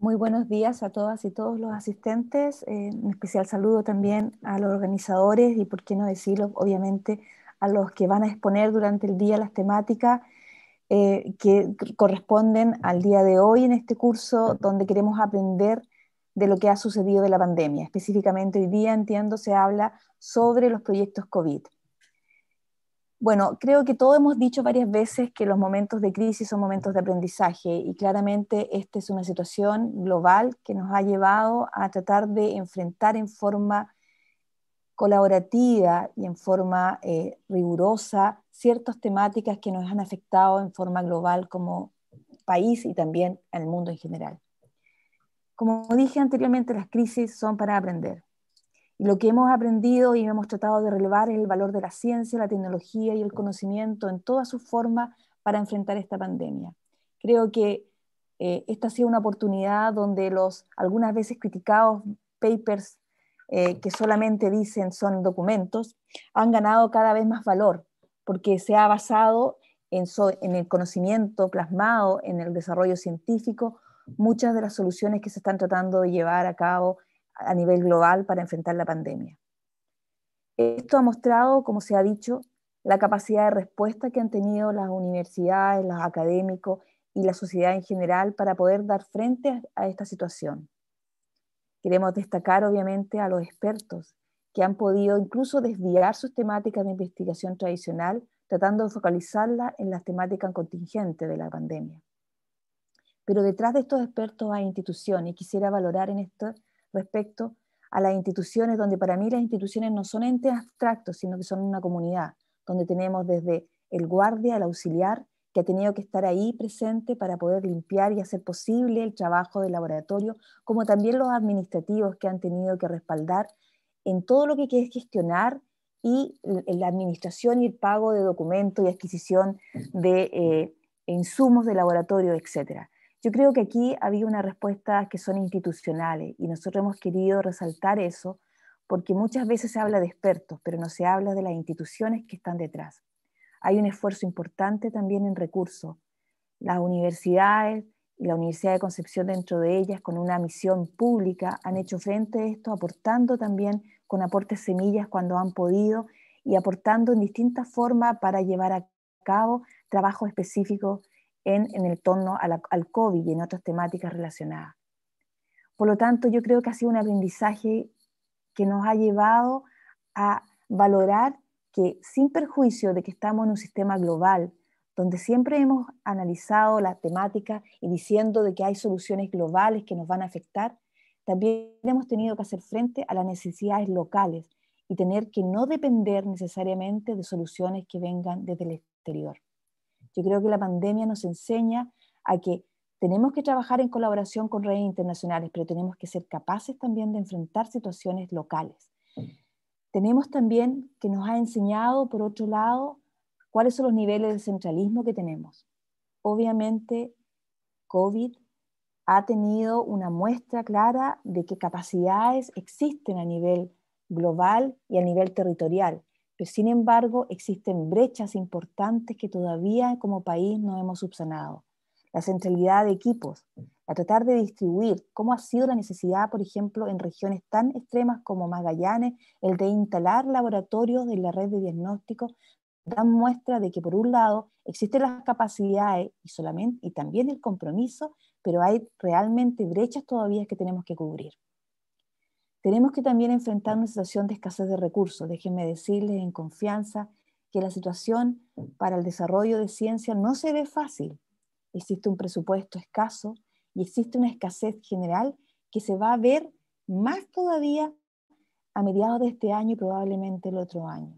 Muy buenos días a todas y todos los asistentes. Un especial saludo también a los organizadores y, por qué no decirlo, obviamente, a los que van a exponer durante el día las temáticas que corresponden al día de hoy en este curso, donde queremos aprender de lo que ha sucedido de la pandemia. Específicamente hoy día, entiendo, se habla sobre los proyectos COVID. Bueno, creo que todos hemos dicho varias veces que los momentos de crisis son momentos de aprendizaje y claramente esta es una situación global que nos ha llevado a tratar de enfrentar en forma colaborativa y en forma rigurosa ciertas temáticas que nos han afectado en forma global como país y también en el mundo en general. Como dije anteriormente, las crisis son para aprender. Y lo que hemos aprendido y hemos tratado de relevar es el valor de la ciencia, la tecnología y el conocimiento en todas sus formas para enfrentar esta pandemia. Creo que esta ha sido una oportunidad donde los algunas veces criticados papers que solamente dicen son documentos han ganado cada vez más valor porque se ha basado en el conocimiento plasmado en el desarrollo científico muchas de las soluciones que se están tratando de llevar a cabo a nivel global para enfrentar la pandemia. Esto ha mostrado, como se ha dicho, la capacidad de respuesta que han tenido las universidades, los académicos y la sociedad en general para poder dar frente a esta situación. Queremos destacar, obviamente, a los expertos que han podido incluso desviar sus temáticas de investigación tradicional, tratando de focalizarlas en las temáticas contingentes de la pandemia. Pero detrás de estos expertos hay instituciones, y quisiera valorar en esto respecto a las instituciones, donde para mí las instituciones no son entes abstractos, sino que son una comunidad, donde tenemos desde el guardia, el auxiliar, que ha tenido que estar ahí presente para poder limpiar y hacer posible el trabajo del laboratorio, como también los administrativos que han tenido que respaldar en todo lo que es gestionar y la administración y el pago de documentos y adquisición de insumos de laboratorio, etcétera. Yo creo que aquí había unas respuestas que son institucionales y nosotros hemos querido resaltar eso porque muchas veces se habla de expertos, pero no se habla de las instituciones que están detrás. Hay un esfuerzo importante también en recursos. Las universidades y la Universidad de Concepción dentro de ellas, con una misión pública, han hecho frente a esto, aportando también con aportes semillas cuando han podido y aportando en distintas formas para llevar a cabo trabajos específicos en el torno al COVID y en otras temáticas relacionadas. Por lo tanto, yo creo que ha sido un aprendizaje que nos ha llevado a valorar que, sin perjuicio de que estamos en un sistema global, donde siempre hemos analizado la temática y diciendo de que hay soluciones globales que nos van a afectar, también hemos tenido que hacer frente a las necesidades locales y tener que no depender necesariamente de soluciones que vengan desde el exterior. Yo creo que la pandemia nos enseña a que tenemos que trabajar en colaboración con redes internacionales, pero tenemos que ser capaces también de enfrentar situaciones locales. Tenemos también que nos ha enseñado, por otro lado, cuáles son los niveles de centralismo que tenemos. Obviamente, COVID ha tenido una muestra clara de que capacidades existen a nivel global y a nivel territorial, pero sin embargo existen brechas importantes que todavía como país no hemos subsanado. La centralidad de equipos, a tratar de distribuir cómo ha sido la necesidad, por ejemplo, en regiones tan extremas como Magallanes, el de instalar laboratorios de la red de diagnóstico, dan muestra de que por un lado existen las capacidades y también el compromiso, pero hay realmente brechas todavía que tenemos que cubrir. Tenemos que también enfrentar una situación de escasez de recursos. Déjenme decirles en confianza que la situación para el desarrollo de ciencia no se ve fácil. Existe un presupuesto escaso y existe una escasez general que se va a ver más todavía a mediados de este año y probablemente el otro año.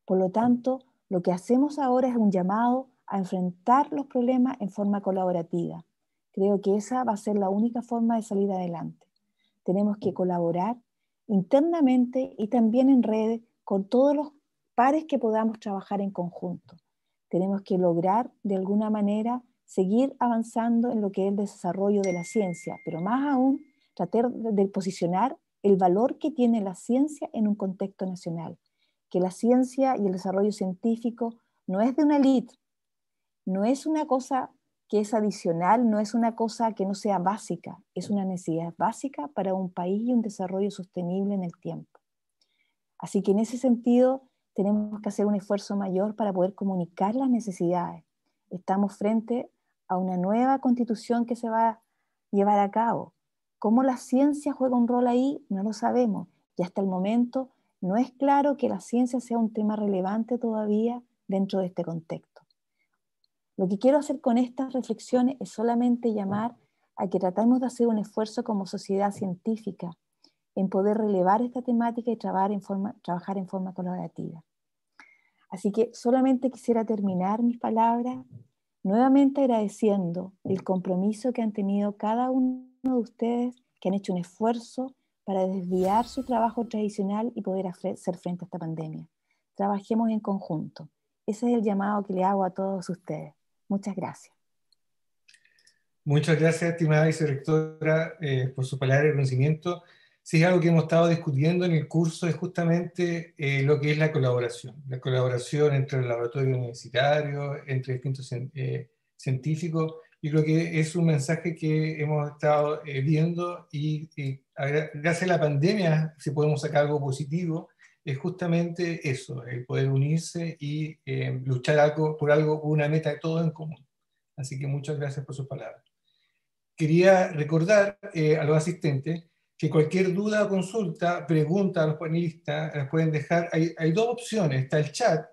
Por lo tanto, lo que hacemos ahora es un llamado a enfrentar los problemas en forma colaborativa. Creo que esa va a ser la única forma de salir adelante. Tenemos que colaborar internamente y también en redes con todos los pares que podamos trabajar en conjunto. Tenemos que lograr de alguna manera seguir avanzando en lo que es el desarrollo de la ciencia, pero más aún tratar de posicionar el valor que tiene la ciencia en un contexto nacional. Que la ciencia y el desarrollo científico no es de una élite, no es una cosa que es adicional, no es una cosa que no sea básica, es una necesidad básica para un país y un desarrollo sostenible en el tiempo. Así que en ese sentido tenemos que hacer un esfuerzo mayor para poder comunicar las necesidades. Estamos frente a una nueva constitución que se va a llevar a cabo. ¿Cómo la ciencia juega un rol ahí? No lo sabemos. Y hasta el momento no es claro que la ciencia sea un tema relevante todavía dentro de este contexto. Lo que quiero hacer con estas reflexiones es solamente llamar a que tratemos de hacer un esfuerzo como sociedad científica en poder relevar esta temática y trabajar en forma colaborativa. Así que solamente quisiera terminar mis palabras nuevamente agradeciendo el compromiso que han tenido cada uno de ustedes, que han hecho un esfuerzo para desviar su trabajo tradicional y poder hacer frente a esta pandemia. Trabajemos en conjunto. Ese es el llamado que le hago a todos ustedes. Muchas gracias. Muchas gracias, estimada vicerrectora, por su palabra de reconocimiento. Sí, algo que hemos estado discutiendo en el curso es justamente lo que es la colaboración entre el laboratorio universitario, entre distintos científicos, y creo que es un mensaje que hemos estado viendo y gracias a la pandemia, si podemos sacar algo positivo, es justamente eso, el poder unirse y luchar por una meta de todos en común. Así que muchas gracias por sus palabras. Quería recordar a los asistentes que cualquier duda o consulta, pregunta a los panelistas, las pueden dejar. Hay dos opciones, está el chat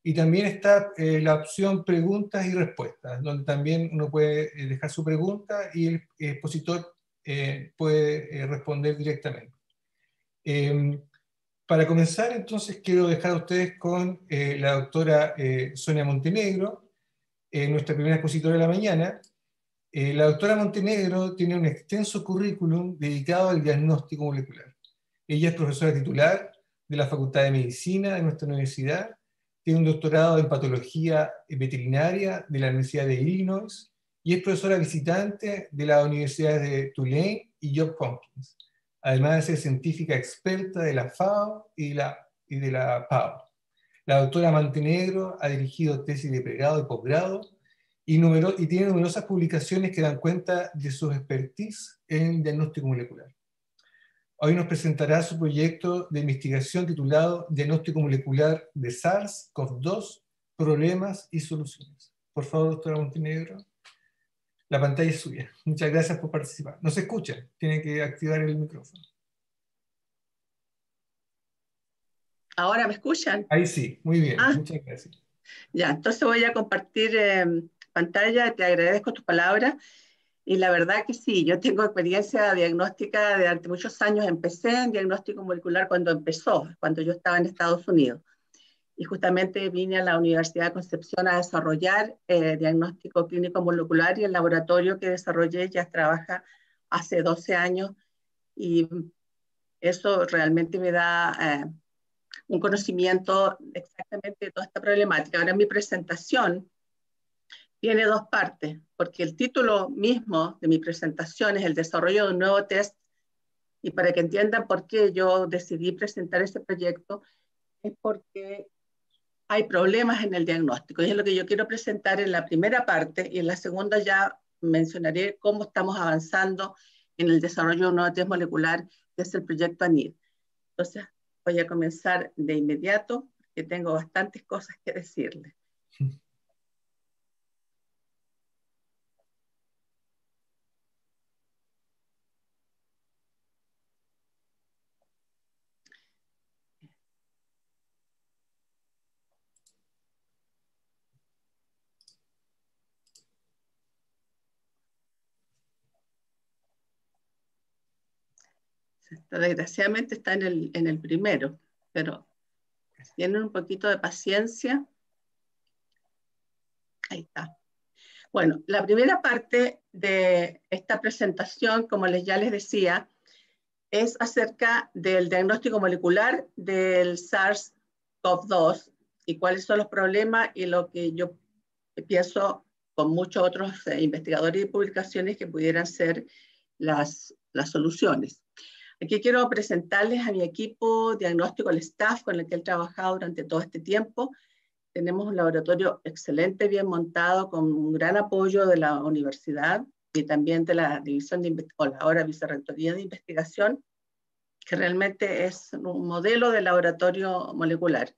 y también está la opción preguntas y respuestas, donde también uno puede dejar su pregunta y el expositor puede responder directamente. Para comenzar, entonces, quiero dejar a ustedes con la doctora Sonia Montenegro, nuestra primera expositora de la mañana. La doctora Montenegro tiene un extenso currículum dedicado al diagnóstico molecular. Ella es profesora titular de la Facultad de Medicina de nuestra universidad, tiene un doctorado en patología veterinaria de la Universidad de Illinois y es profesora visitante de las universidades de Tulane y Johns Hopkins, además de ser científica experta de la FAO y de la PAO. La doctora Montenegro ha dirigido tesis de pregrado y posgrado y tiene numerosas publicaciones que dan cuenta de su expertise en diagnóstico molecular. Hoy nos presentará su proyecto de investigación titulado Diagnóstico molecular de SARS-CoV-2, problemas y soluciones. Por favor, doctora Montenegro, la pantalla es suya. Muchas gracias por participar. No se escucha, tiene que activar el micrófono. ¿Ahora me escuchan? Ahí sí, muy bien, muchas gracias. Ya, entonces voy a compartir pantalla, te agradezco tus palabras. Y la verdad que sí, yo tengo experiencia diagnóstica durante muchos años. Empecé en diagnóstico molecular cuando yo estaba en Estados Unidos. Y justamente vine a la Universidad de Concepción a desarrollar diagnóstico clínico molecular, y el laboratorio que desarrollé ya trabaja hace 12 años y eso realmente me da un conocimiento exactamente de toda esta problemática. Ahora mi presentación tiene dos partes, porque el título mismo de mi presentación es el desarrollo de un nuevo test, y para que entiendan por qué yo decidí presentar este proyecto, es porque hay problemas en el diagnóstico, y es lo que yo quiero presentar en la primera parte, y en la segunda ya mencionaré cómo estamos avanzando en el desarrollo de un nuevo test molecular, que es el proyecto ANID. Entonces, voy a comenzar de inmediato, que tengo bastantes cosas que decirles. Desgraciadamente está en el primero, pero tienen un poquito de paciencia. Ahí está. Bueno, la primera parte de esta presentación, como ya les decía, es acerca del diagnóstico molecular del SARS-CoV-2 y cuáles son los problemas y lo que yo pienso con muchos otros investigadores y publicaciones que pudieran ser las soluciones. Aquí quiero presentarles a mi equipo diagnóstico, el staff con el que he trabajado durante todo este tiempo. tenemos un laboratorio excelente, bien montado, con un gran apoyo de la universidad y también de la División de o la ahora Vicerrectoría de Investigación, que realmente es un modelo de laboratorio molecular.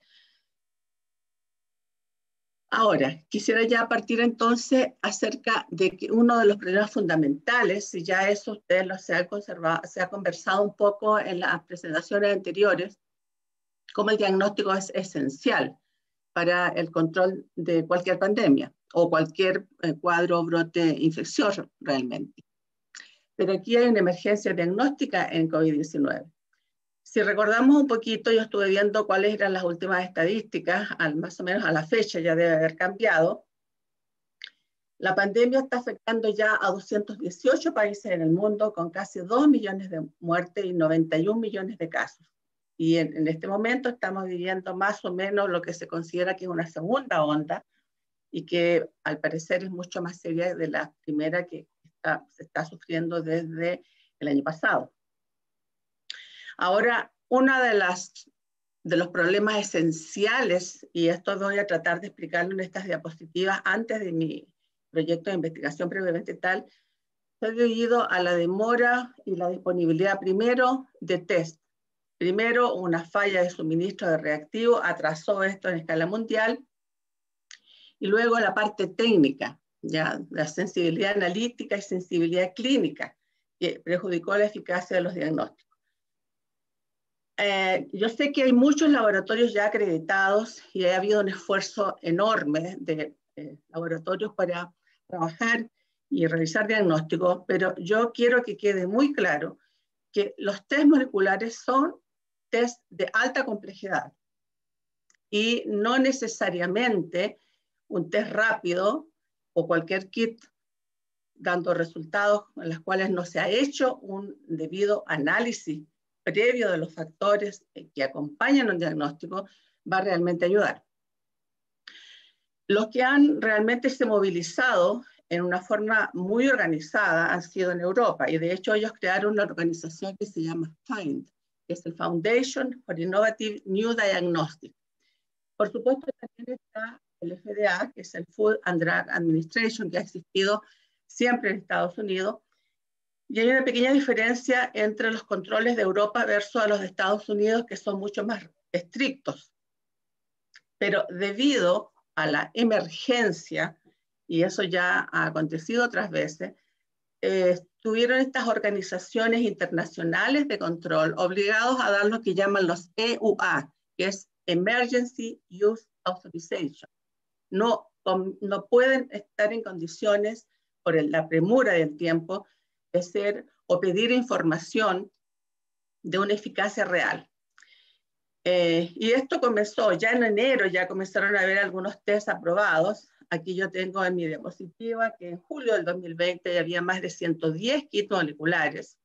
Ahora, quisiera ya partir entonces acerca de que uno de los problemas fundamentales, y ya eso ustedes se ha conversado un poco en las presentaciones anteriores, cómo el diagnóstico es esencial para el control de cualquier pandemia o cualquier cuadro o brote infeccioso realmente. Pero aquí hay una emergencia diagnóstica en COVID-19. Si recordamos un poquito, yo estuve viendo cuáles eran las últimas estadísticas, más o menos a la fecha ya debe haber cambiado. La pandemia está afectando ya a 218 países en el mundo, con casi 2 millones de muertes y 91 millones de casos. Y en este momento estamos viviendo más o menos lo que se considera que es una segunda onda, y que al parecer es mucho más seria de la primera que se está sufriendo desde el año pasado. Ahora, uno de los problemas esenciales, y esto voy a tratar de explicarlo en estas diapositivas antes de mi proyecto de investigación previamente tal, se ha debido a la demora y la disponibilidad primero de test. Primero, una falla de suministro de reactivos atrasó esto en escala mundial, y luego la parte técnica, ya, la sensibilidad analítica y sensibilidad clínica, que perjudicó la eficacia de los diagnósticos. Yo sé que hay muchos laboratorios ya acreditados y ha habido un esfuerzo enorme de laboratorios para trabajar y realizar diagnósticos, pero yo quiero que quede muy claro que los test moleculares son test de alta complejidad y no necesariamente un test rápido o cualquier kit dando resultados en los cuales no se ha hecho un debido análisis previo de los factores que acompañan un diagnóstico va realmente a ayudar. Los que han realmente se movilizado en una forma muy organizada han sido en Europa, y de hecho ellos crearon una organización que se llama FIND, que es el Foundation for Innovative New Diagnostics. Por supuesto también está el FDA, que es el Food and Drug Administration, que ha existido siempre en Estados Unidos, y hay una pequeña diferencia entre los controles de Europa versus a los de Estados Unidos, que son mucho más estrictos. Pero debido a la emergencia, y eso ya ha acontecido otras veces, tuvieron estas organizaciones internacionales de control obligados a dar lo que llaman los EUA, que es Emergency Use Authorization. No pueden estar en condiciones, por la premura del tiempo, de ser o pedir información de una eficacia real. Y esto comenzó ya en enero, ya comenzaron a haber algunos test aprobados. Aquí yo tengo en mi diapositiva que en julio del 2020 había más de 110 kits moleculares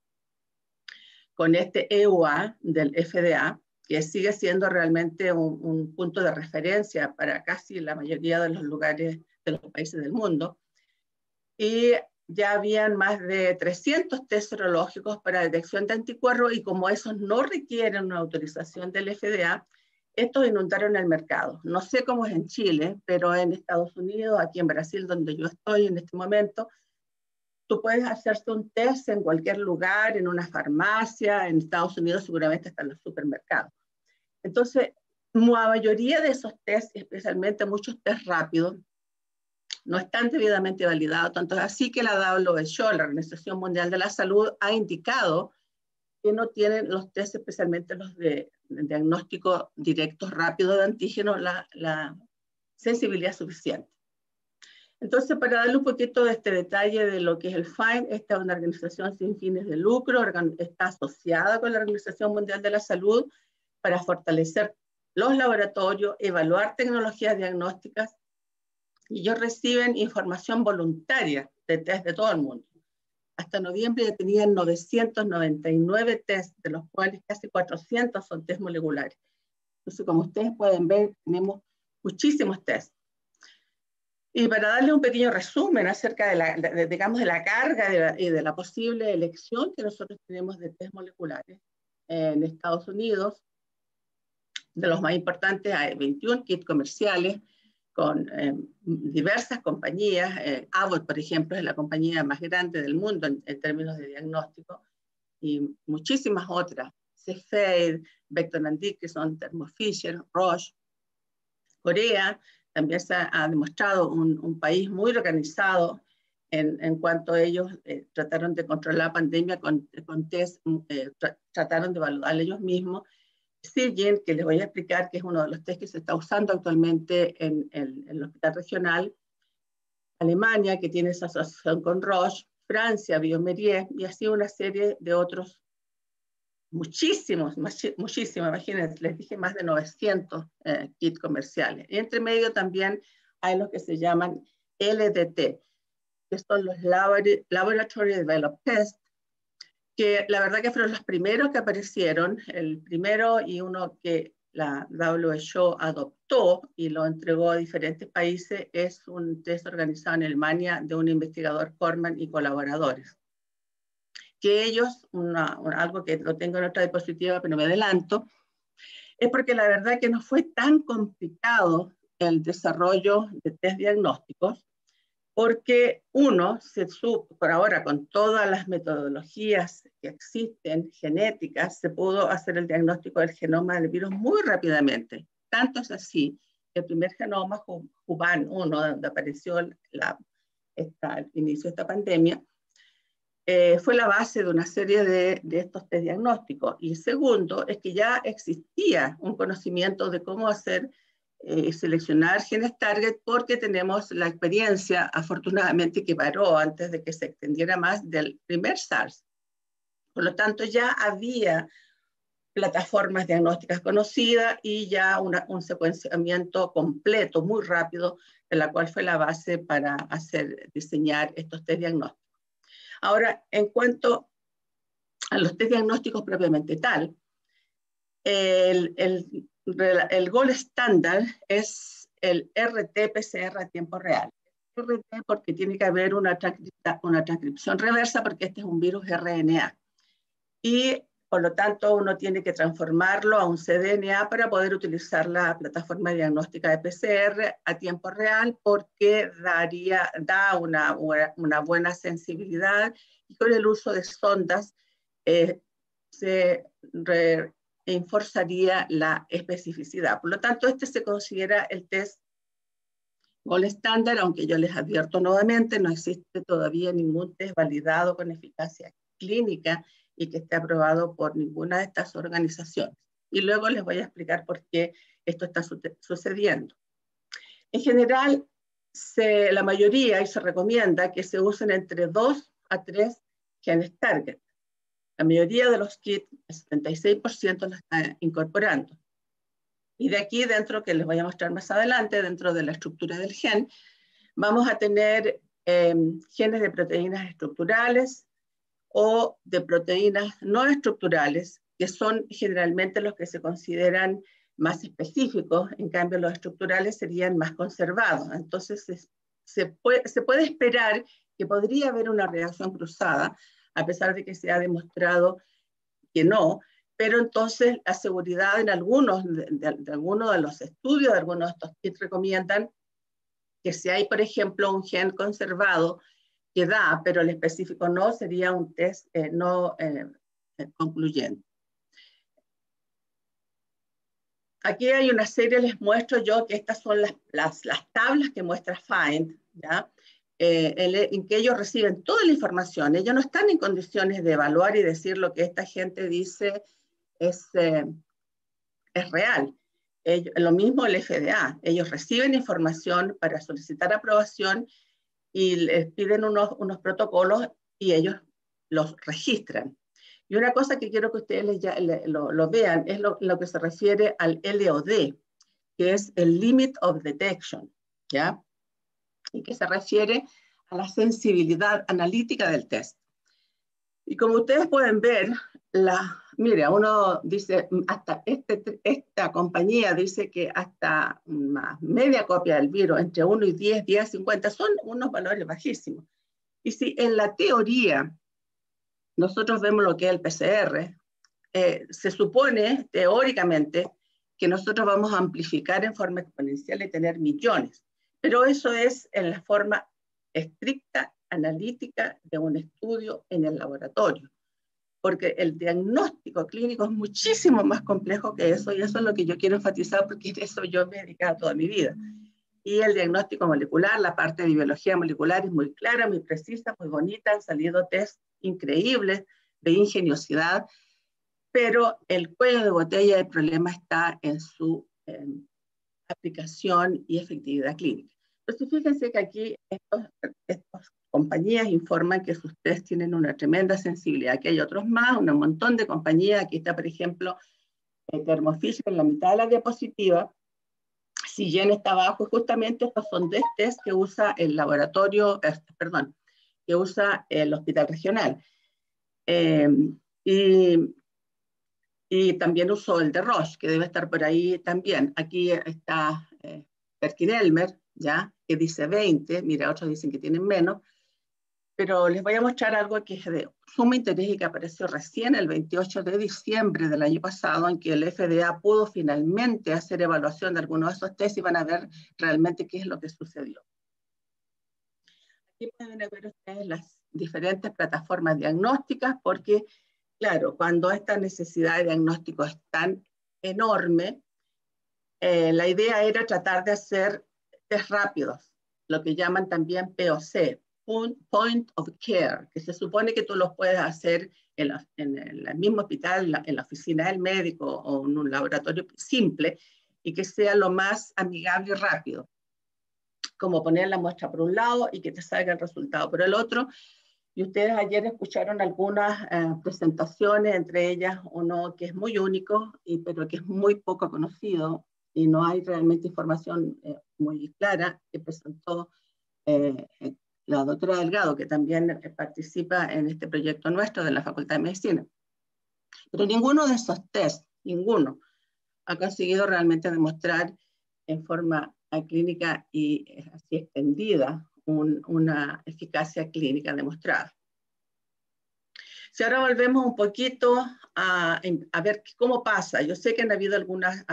con este EUA del FDA, que sigue siendo realmente un punto de referencia para casi la mayoría de los lugares de los países del mundo. Y ya habían más de 300 test serológicos para detección de anticuerpos, y como esos no requieren una autorización del FDA, estos inundaron el mercado. No sé cómo es en Chile, pero en Estados Unidos, aquí en Brasil, donde yo estoy en este momento, tú puedes hacerse un test en cualquier lugar, en una farmacia, en Estados Unidos seguramente están los supermercados. Entonces, la mayoría de esos tests, especialmente muchos test rápidos, no están debidamente validados, tanto es así que la WHO, la Organización Mundial de la Salud, ha indicado que no tienen los test, especialmente los de diagnóstico directos rápidos de antígenos, la sensibilidad suficiente. Entonces, para darle un poquito de este detalle de lo que es el FIND, esta es una organización sin fines de lucro, está asociada con la Organización Mundial de la Salud para fortalecer los laboratorios, evaluar tecnologías diagnósticas, y ellos reciben información voluntaria de test de todo el mundo. Hasta noviembre ya tenían 999 test, de los cuales casi 400 son test moleculares. Entonces, como ustedes pueden ver, tenemos muchísimos test. Y para darle un pequeño resumen acerca de la carga y de la posible elección que nosotros tenemos de test moleculares en Estados Unidos, de los más importantes hay 21 kits comerciales, con diversas compañías. Abbott, por ejemplo, es la compañía más grande del mundo en términos de diagnóstico, y muchísimas otras. Cepheid, Becton Dickinson, Thermo Fisher, Roche. Corea también se ha demostrado un país muy organizado en cuanto a ellos trataron de controlar la pandemia con test, trataron de evaluar ellos mismos. Seagen, que les voy a explicar, que es uno de los test que se está usando actualmente en el hospital regional. Alemania, que tiene esa asociación con Roche. Francia, Biomérieux, y así una serie de otros, muchísimos, imagínense, les dije más de 900 kits comerciales. Y entre medio también hay los que se llaman LDT, que son los Laboratory Developed Tests, que la verdad que fueron los primeros que aparecieron, el primero y uno que la WHO adoptó y lo entregó a diferentes países, es un test organizado en Alemania de un investigador, Corman y colaboradores. Que ellos, algo que lo tengo en otra diapositiva, pero me adelanto, es porque la verdad que no fue tan complicado el desarrollo de test diagnósticos, porque uno, se supo, por ahora con todas las metodologías que existen, genéticas, se pudo hacer el diagnóstico del genoma del virus muy rápidamente. Tanto es así, el primer genoma, Huban 1, donde apareció el inicio de esta pandemia, fue la base de una serie de estos test diagnósticos. Y segundo, es que ya existía un conocimiento de cómo hacer seleccionar genes target, porque tenemos la experiencia, afortunadamente, que paró antes de que se extendiera más, del primer SARS. Por lo tanto, ya había plataformas diagnósticas conocidas y ya un secuenciamiento completo, muy rápido, de la cual fue la base para diseñar estos test diagnósticos. Ahora, en cuanto a los test diagnósticos propiamente tal, el gold estándar es el RT-PCR a tiempo real. RT porque tiene que haber una transcripción reversa, porque este es un virus RNA. Y por lo tanto uno tiene que transformarlo a un cDNA para poder utilizar la plataforma diagnóstica de PCR a tiempo real, porque da una buena sensibilidad, y con el uso de sondas se enforzaría la especificidad. Por lo tanto, este se considera el test gold estándar, aunque yo les advierto nuevamente, no existe todavía ningún test validado con eficacia clínica y que esté aprobado por ninguna de estas organizaciones. Y luego les voy a explicar por qué esto está sucediendo. En general, la mayoría, y se recomienda que se usen entre 2 a 3 genes target. La mayoría de los kits, el 76%, lo está incorporando. Y de aquí dentro, que les voy a mostrar más adelante, dentro de la estructura del gen, vamos a tener genes de proteínas estructurales o de proteínas no estructurales, que son generalmente los que se consideran más específicos. En cambio, los estructurales serían más conservados. Entonces, se puede esperar que podría haber una reacción cruzada, a pesar de que se ha demostrado que no, pero entonces la seguridad en algunos de los estudios, de algunos de estos kits recomiendan que si hay, por ejemplo, un gen conservado que da, pero el específico no, sería un test no concluyente. Aquí hay una serie, les muestro yo que estas son las tablas que muestra Find, ¿ya? En que ellos reciben toda la información. Ellos no están en condiciones de evaluar y decir lo que esta gente dice es real. Lo mismo el FDA. Ellos reciben información para solicitar aprobación y les piden unos protocolos y ellos los registran. Y una cosa que quiero que ustedes lo vean es lo que se refiere al LOD, que es el Limit of Detection, ¿ya? Y que se refiere a la sensibilidad analítica del test. Y como ustedes pueden ver, mira, uno dice, hasta esta compañía dice que hasta media copia del virus, entre 1 y 10, 10, 50, son unos valores bajísimos. Y si en la teoría nosotros vemos lo que es el PCR, se supone teóricamente que nosotros vamos a amplificar en forma exponencial y tener millones. Pero eso es en la forma estricta, analítica de un estudio en el laboratorio, porque el diagnóstico clínico es muchísimo más complejo que eso, y eso es lo que yo quiero enfatizar, porque en eso yo me he dedicado toda mi vida. Y el diagnóstico molecular, la parte de biología molecular es muy clara, muy precisa, muy bonita, han salido test increíbles de ingeniosidad, pero el cuello de botella del problema está en su aplicación y efectividad clínica. Entonces, fíjense que aquí estas compañías informan que sus test tienen una tremenda sensibilidad. Aquí hay otros más, un montón de compañías. Aquí está, por ejemplo, Thermo Fisher en la mitad de la diapositiva. Sillén está abajo. Justamente estos son test que usa el laboratorio, que usa el hospital regional. Y también usó el de Roche, que debe estar por ahí también. Aquí está Perkin-Elmer, ¿ya? Que dice 20, mira, otros dicen que tienen menos, pero les voy a mostrar algo que es de sumo interés y que apareció recién el 28 de diciembre del año pasado, en que el FDA pudo finalmente hacer evaluación de algunos de esos test y van a ver realmente qué es lo que sucedió. Aquí pueden ver ustedes las diferentes plataformas diagnósticas, porque claro, cuando esta necesidad de diagnóstico es tan enorme, la idea era tratar de hacer test rápidos, lo que llaman también POC, Point of Care, que se supone que tú los puedes hacer en el mismo hospital, en la oficina del médico o en un laboratorio simple, y que sea lo más amigable y rápido, como poner la muestra por un lado y que te salga el resultado por el otro. Y ustedes ayer escucharon algunas presentaciones, entre ellas uno que es muy único, pero que es muy poco conocido, y no hay realmente información muy clara, que presentó la doctora Delgado, que también participa en este proyecto nuestro de la Facultad de Medicina. Pero ninguno de esos test, ninguno, ha conseguido realmente demostrar en forma clínica y así extendida una eficacia clínica demostrada. Si ahora volvemos un poquito a ver cómo pasa, yo sé que han habido algunas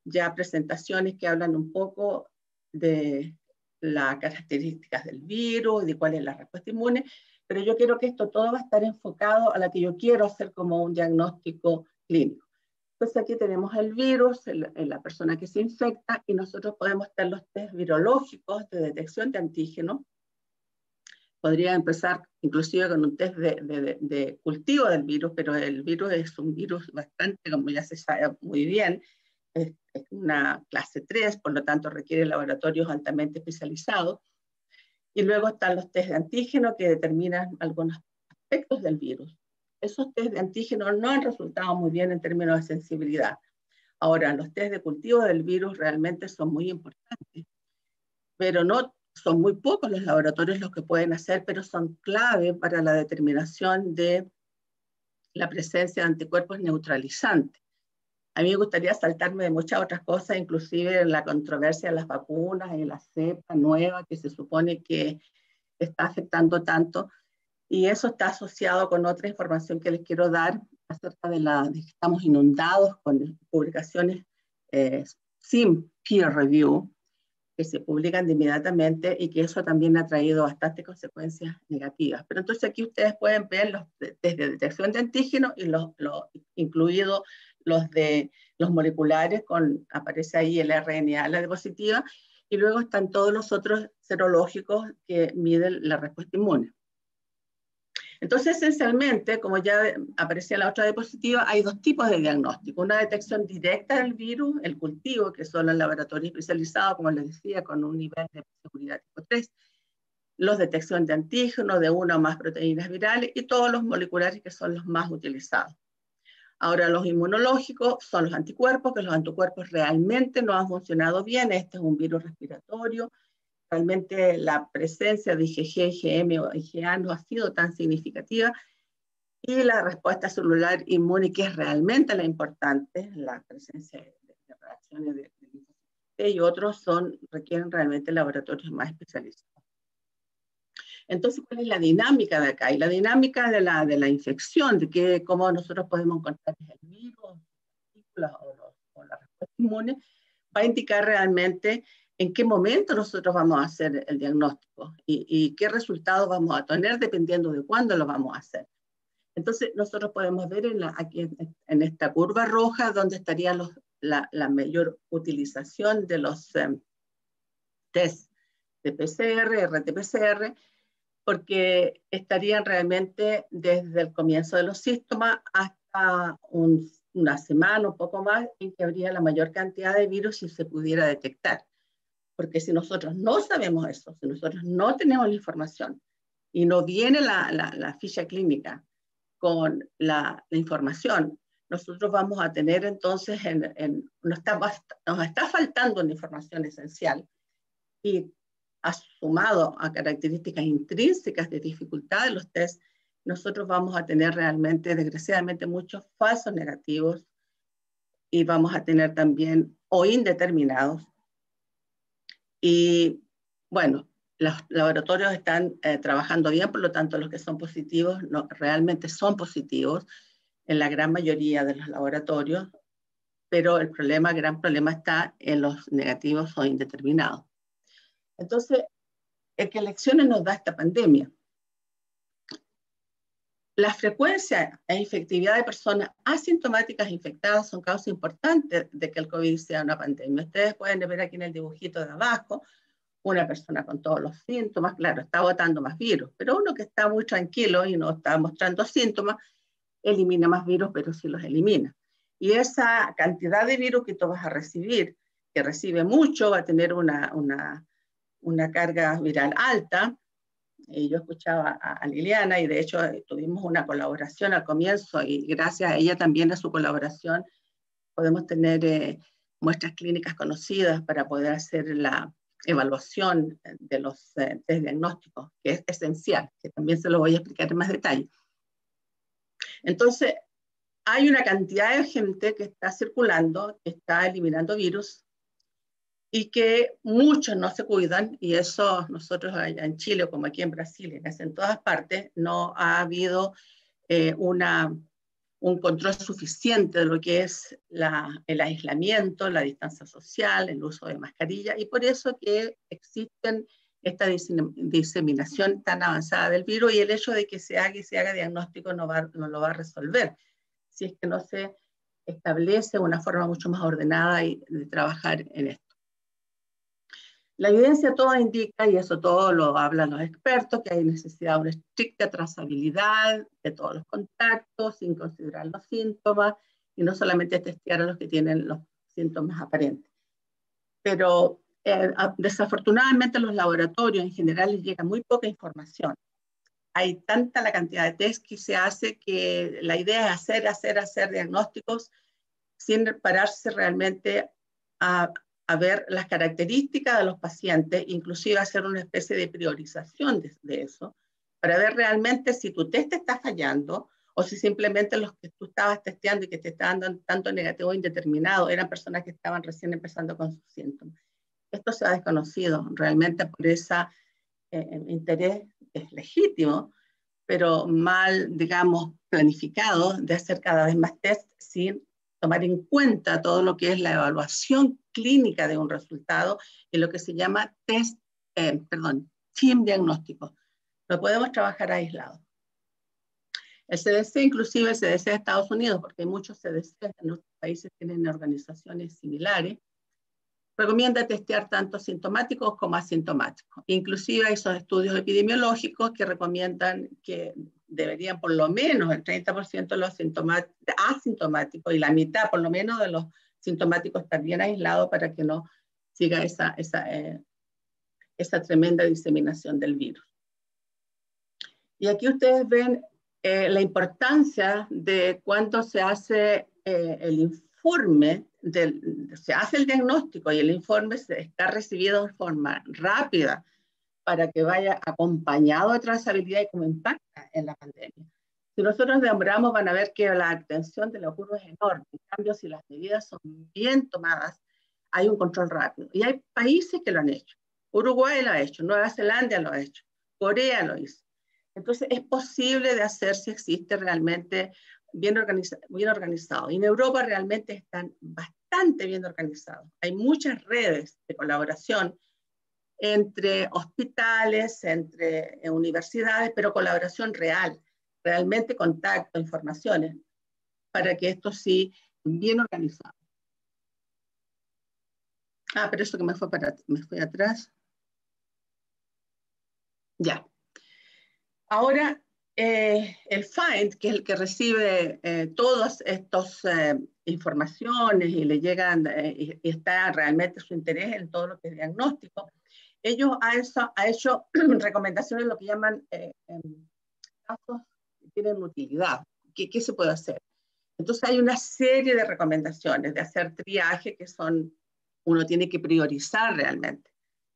ya presentaciones que hablan un poco de las características del virus, de cuál es la respuesta inmune, pero yo quiero que esto todo va a estar enfocado a la que yo quiero hacer como un diagnóstico clínico. Entonces aquí tenemos el virus, la persona que se infecta, y nosotros podemos hacer los test virológicos de detección de antígenos. Podría empezar inclusive con un test de cultivo del virus, pero el virus es un virus bastante, como ya se sabe muy bien, es una clase 3, por lo tanto requiere laboratorios altamente especializados. Y luego están los test de antígeno que determinan algunos aspectos del virus. Esos test de antígeno no han resultado muy bien en términos de sensibilidad. Ahora, los test de cultivo del virus realmente son muy importantes, pero no son muy pocos los laboratorios los que pueden hacer, pero son clave para la determinación de la presencia de anticuerpos neutralizantes. A mí me gustaría saltarme de muchas otras cosas, inclusive en la controversia de las vacunas, en la cepa nueva que se supone que está afectando tanto, y eso está asociado con otra información que les quiero dar acerca de que estamos inundados con publicaciones sin peer review, que se publican inmediatamente, y que eso también ha traído bastantes consecuencias negativas. Pero entonces aquí ustedes pueden ver los desde detección de antígenos, y incluidos los moleculares, aparece ahí el RNA, la diapositiva, y luego están todos los otros serológicos que miden la respuesta inmune. Entonces, esencialmente, como ya aparecía en la otra diapositiva, hay dos tipos de diagnóstico. Una detección directa del virus, el cultivo, que son los laboratorios especializados, como les decía, con un nivel de seguridad tipo 3. Los detección de antígenos, de una o más proteínas virales, y todos los moleculares, que son los más utilizados. Ahora, los inmunológicos son los anticuerpos, que los anticuerpos realmente no han funcionado bien. Este es un virus respiratorio. Realmente la presencia de IgG, IgM o IgA no ha sido tan significativa, y la respuesta celular inmune, que es realmente la importante, la presencia de reacciones de y otros requieren realmente laboratorios más especializados. Entonces, ¿cuál es la dinámica de acá? Y la dinámica de la infección, de cómo nosotros podemos encontrar el virus, o la respuesta inmune, va a indicar realmente en qué momento nosotros vamos a hacer el diagnóstico y qué resultados vamos a tener dependiendo de cuándo lo vamos a hacer. Entonces, nosotros podemos ver aquí en esta curva roja donde estaría la mayor utilización de los test de PCR, RT-PCR, porque estarían realmente desde el comienzo de los síntomas hasta una semana, un poco más, en que habría la mayor cantidad de virus si se pudiera detectar. Porque si nosotros no sabemos eso, si nosotros no tenemos la información y no viene la ficha clínica con la información, nosotros vamos a tener entonces, nos está faltando una información esencial y sumado a características intrínsecas de dificultad de los test, nosotros vamos a tener realmente, desgraciadamente, muchos falsos negativos y vamos a tener también o indeterminados. Y bueno, los laboratorios están trabajando bien, por lo tanto los que son positivos realmente son positivos en la gran mayoría de los laboratorios, pero el gran problema está en los negativos o indeterminados. Entonces, ¿qué lecciones nos da esta pandemia? La frecuencia e efectividad de personas asintomáticas infectadas son causas importantes de que el COVID sea una pandemia. Ustedes pueden ver aquí en el dibujito de abajo, una persona con todos los síntomas, claro, está botando más virus, pero uno que está muy tranquilo y no está mostrando síntomas, elimina más virus, pero sí los elimina. Y esa cantidad de virus que tú vas a recibir, que recibe mucho, va a tener una carga viral alta. Yo escuchaba a Liliana y de hecho tuvimos una colaboración al comienzo y gracias a ella también a su colaboración podemos tener muestras clínicas conocidas para poder hacer la evaluación de los test diagnósticos, que es esencial, que también se lo voy a explicar en más detalle. Entonces, hay una cantidad de gente que está circulando, que está eliminando virus, y que muchos no se cuidan, y eso nosotros allá en Chile, como aquí en Brasil, en todas partes, no ha habido un control suficiente de lo que es el aislamiento, la distancia social, el uso de mascarilla, y por eso que existen esta diseminación tan avanzada del virus, y el hecho de que se haga diagnóstico no lo va a resolver, si es que no se establece una forma mucho más ordenada de trabajar en esto. La evidencia toda indica, y eso todo lo hablan los expertos, que hay necesidad de una estricta trazabilidad de todos los contactos, sin considerar los síntomas, y no solamente testear a los que tienen los síntomas aparentes. Pero desafortunadamente a los laboratorios en general les llega muy poca información. Hay tanta la cantidad de test que se hace que la idea es hacer diagnósticos sin pararse realmente a ver las características de los pacientes, inclusive hacer una especie de priorización de eso, para ver realmente si tu test está fallando o si simplemente los que tú estabas testeando y que te estaban dando tanto negativo indeterminado eran personas que estaban recién empezando con sus síntomas. Esto se ha desconocido realmente por ese interés legítimo, pero mal, digamos, planificado de hacer cada vez más test sin tomar en cuenta todo lo que es la evaluación clínica de un resultado y lo que se llama team diagnóstico. No podemos trabajar aislados. El CDC, inclusive el CDC de Estados Unidos, porque hay muchos CDC en otros países que tienen organizaciones similares, recomienda testear tanto sintomáticos como asintomáticos. Inclusive hay esos estudios epidemiológicos que recomiendan que deberían por lo menos el 30% de los asintomáticos y la mitad por lo menos de los sintomáticos estar bien aislados para que no siga esa tremenda diseminación del virus. Y aquí ustedes ven la importancia de cuando se hace el informe, se hace el diagnóstico y el informe se está recibido de forma rápida para que vaya acompañado de trazabilidad y cómo impacta en la pandemia. Si nosotros demoramos, van a ver que la atención de la curva es enorme. En cambio, si las medidas son bien tomadas, hay un control rápido. Y hay países que lo han hecho. Uruguay lo ha hecho, Nueva Zelanda lo ha hecho, Corea lo hizo. Entonces, es posible de hacer si existe realmente bien organizado. Y en Europa realmente están bastante bien organizado. Hay muchas redes de colaboración entre hospitales, entre universidades, pero colaboración real, realmente contacto, informaciones, para que esto sí, bien organizado. Pero eso que me fui atrás. Ya. Ahora, el FIND, que es el que recibe todas estas informaciones y le llegan, y está realmente su interés en todo lo que es diagnóstico, ellos ha hecho recomendaciones de lo que llaman casos que tienen utilidad. ¿Qué se puede hacer? Entonces hay una serie de recomendaciones de hacer triaje que uno tiene que priorizar realmente.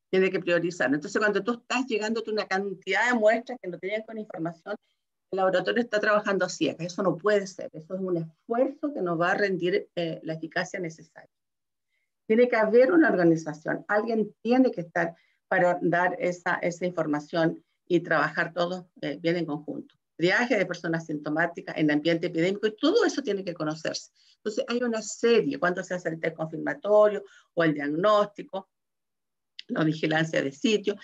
Tiene que priorizar. Entonces, cuando tú estás llegando a una cantidad de muestras que no tenían con información, el laboratorio está trabajando a ciegas. Eso no puede ser. Eso es un esfuerzo que no va a rendir la eficacia necesaria. Tiene que haber una organización. Alguien tiene que estar para dar esa información y trabajar todos bien en conjunto. Triaje de personas sintomáticas en ambiente epidémico, y todo eso tiene que conocerse. Entonces, hay una serie, cuando se hace el test confirmatorio o el diagnóstico, la vigilancia de sitio.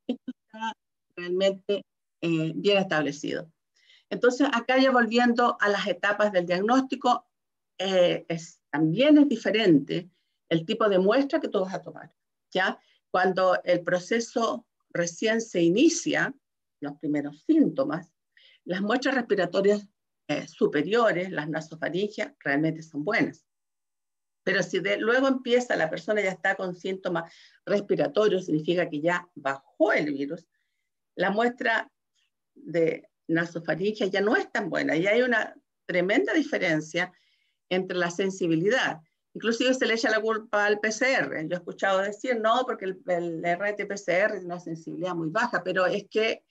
Esto está realmente bien establecido. Entonces, acá ya volviendo a las etapas del diagnóstico, también es diferente el tipo de muestra que tú vas a tomar, ¿ya? Cuando el proceso recién se inicia, los primeros síntomas, las muestras respiratorias superiores, las nasofaringias, realmente son buenas. Pero si luego empieza, la persona ya está con síntomas respiratorios, significa que ya bajó el virus, la muestra de nasofaringia ya no es tan buena, y hay una tremenda diferencia entre la sensibilidad. Inclusive se le echa la culpa al PCR. Yo he escuchado decir, no, porque el RT-PCR tiene una sensibilidad muy baja, pero es que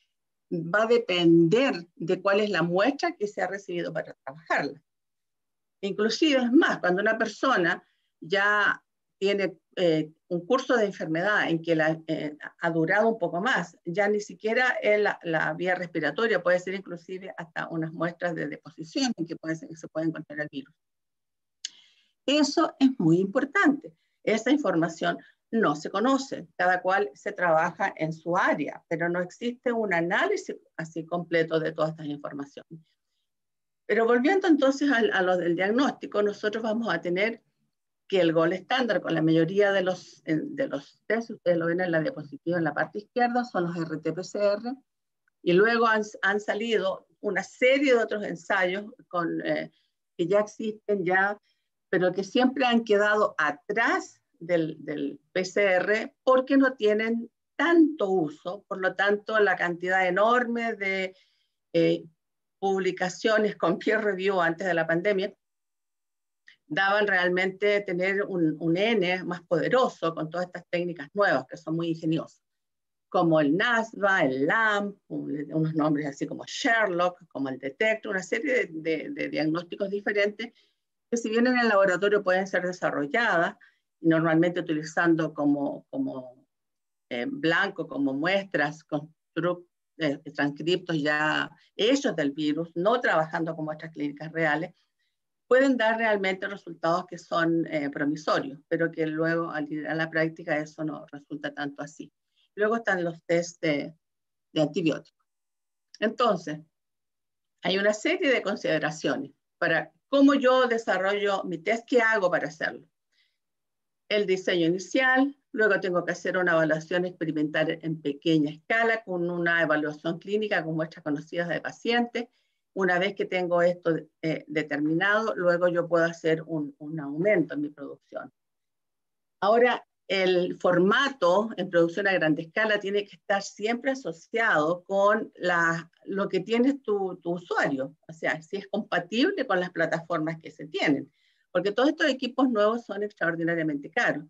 va a depender de cuál es la muestra que se ha recibido para trabajarla. Inclusive es más, cuando una persona ya tiene un curso de enfermedad en que ha durado un poco más, ya ni siquiera es la vía respiratoria, puede ser inclusive hasta unas muestras de deposición en que se puede encontrar el virus. Eso es muy importante. Esa información no se conoce, cada cual se trabaja en su área, pero no existe un análisis así completo de todas estas informaciones. Pero volviendo entonces a lo del diagnóstico, nosotros vamos a tener que el gold estándar con la mayoría de los test, ustedes lo ven en la diapositiva en la parte izquierda, son los RT-PCR, y luego han salido una serie de otros ensayos que ya existen, pero que siempre han quedado atrás del PCR porque no tienen tanto uso, por lo tanto la cantidad enorme de publicaciones con peer review antes de la pandemia daban realmente tener un N más poderoso con todas estas técnicas nuevas que son muy ingeniosas, como el NASVA, el LAMP, unos nombres así como Sherlock, como el Detector, una serie de diagnósticos diferentes que si bien en el laboratorio pueden ser desarrolladas, normalmente utilizando como blanco, como muestras, transcriptos ya hechos del virus, no trabajando con muestras clínicas reales, pueden dar realmente resultados que son promisorios, pero que luego al ir a la práctica eso no resulta tanto así. Luego están los test de antibióticos. Entonces, hay una serie de consideraciones para cómo yo desarrollo mi test, qué hago para hacerlo. El diseño inicial, luego tengo que hacer una evaluación experimental en pequeña escala con una evaluación clínica con muestras conocidas de pacientes. Una vez que tengo esto determinado, luego yo puedo hacer un aumento en mi producción. Ahora, el formato en producción a gran escala tiene que estar siempre asociado con lo que tiene tu usuario, o sea, si es compatible con las plataformas que se tienen, porque todos estos equipos nuevos son extraordinariamente caros.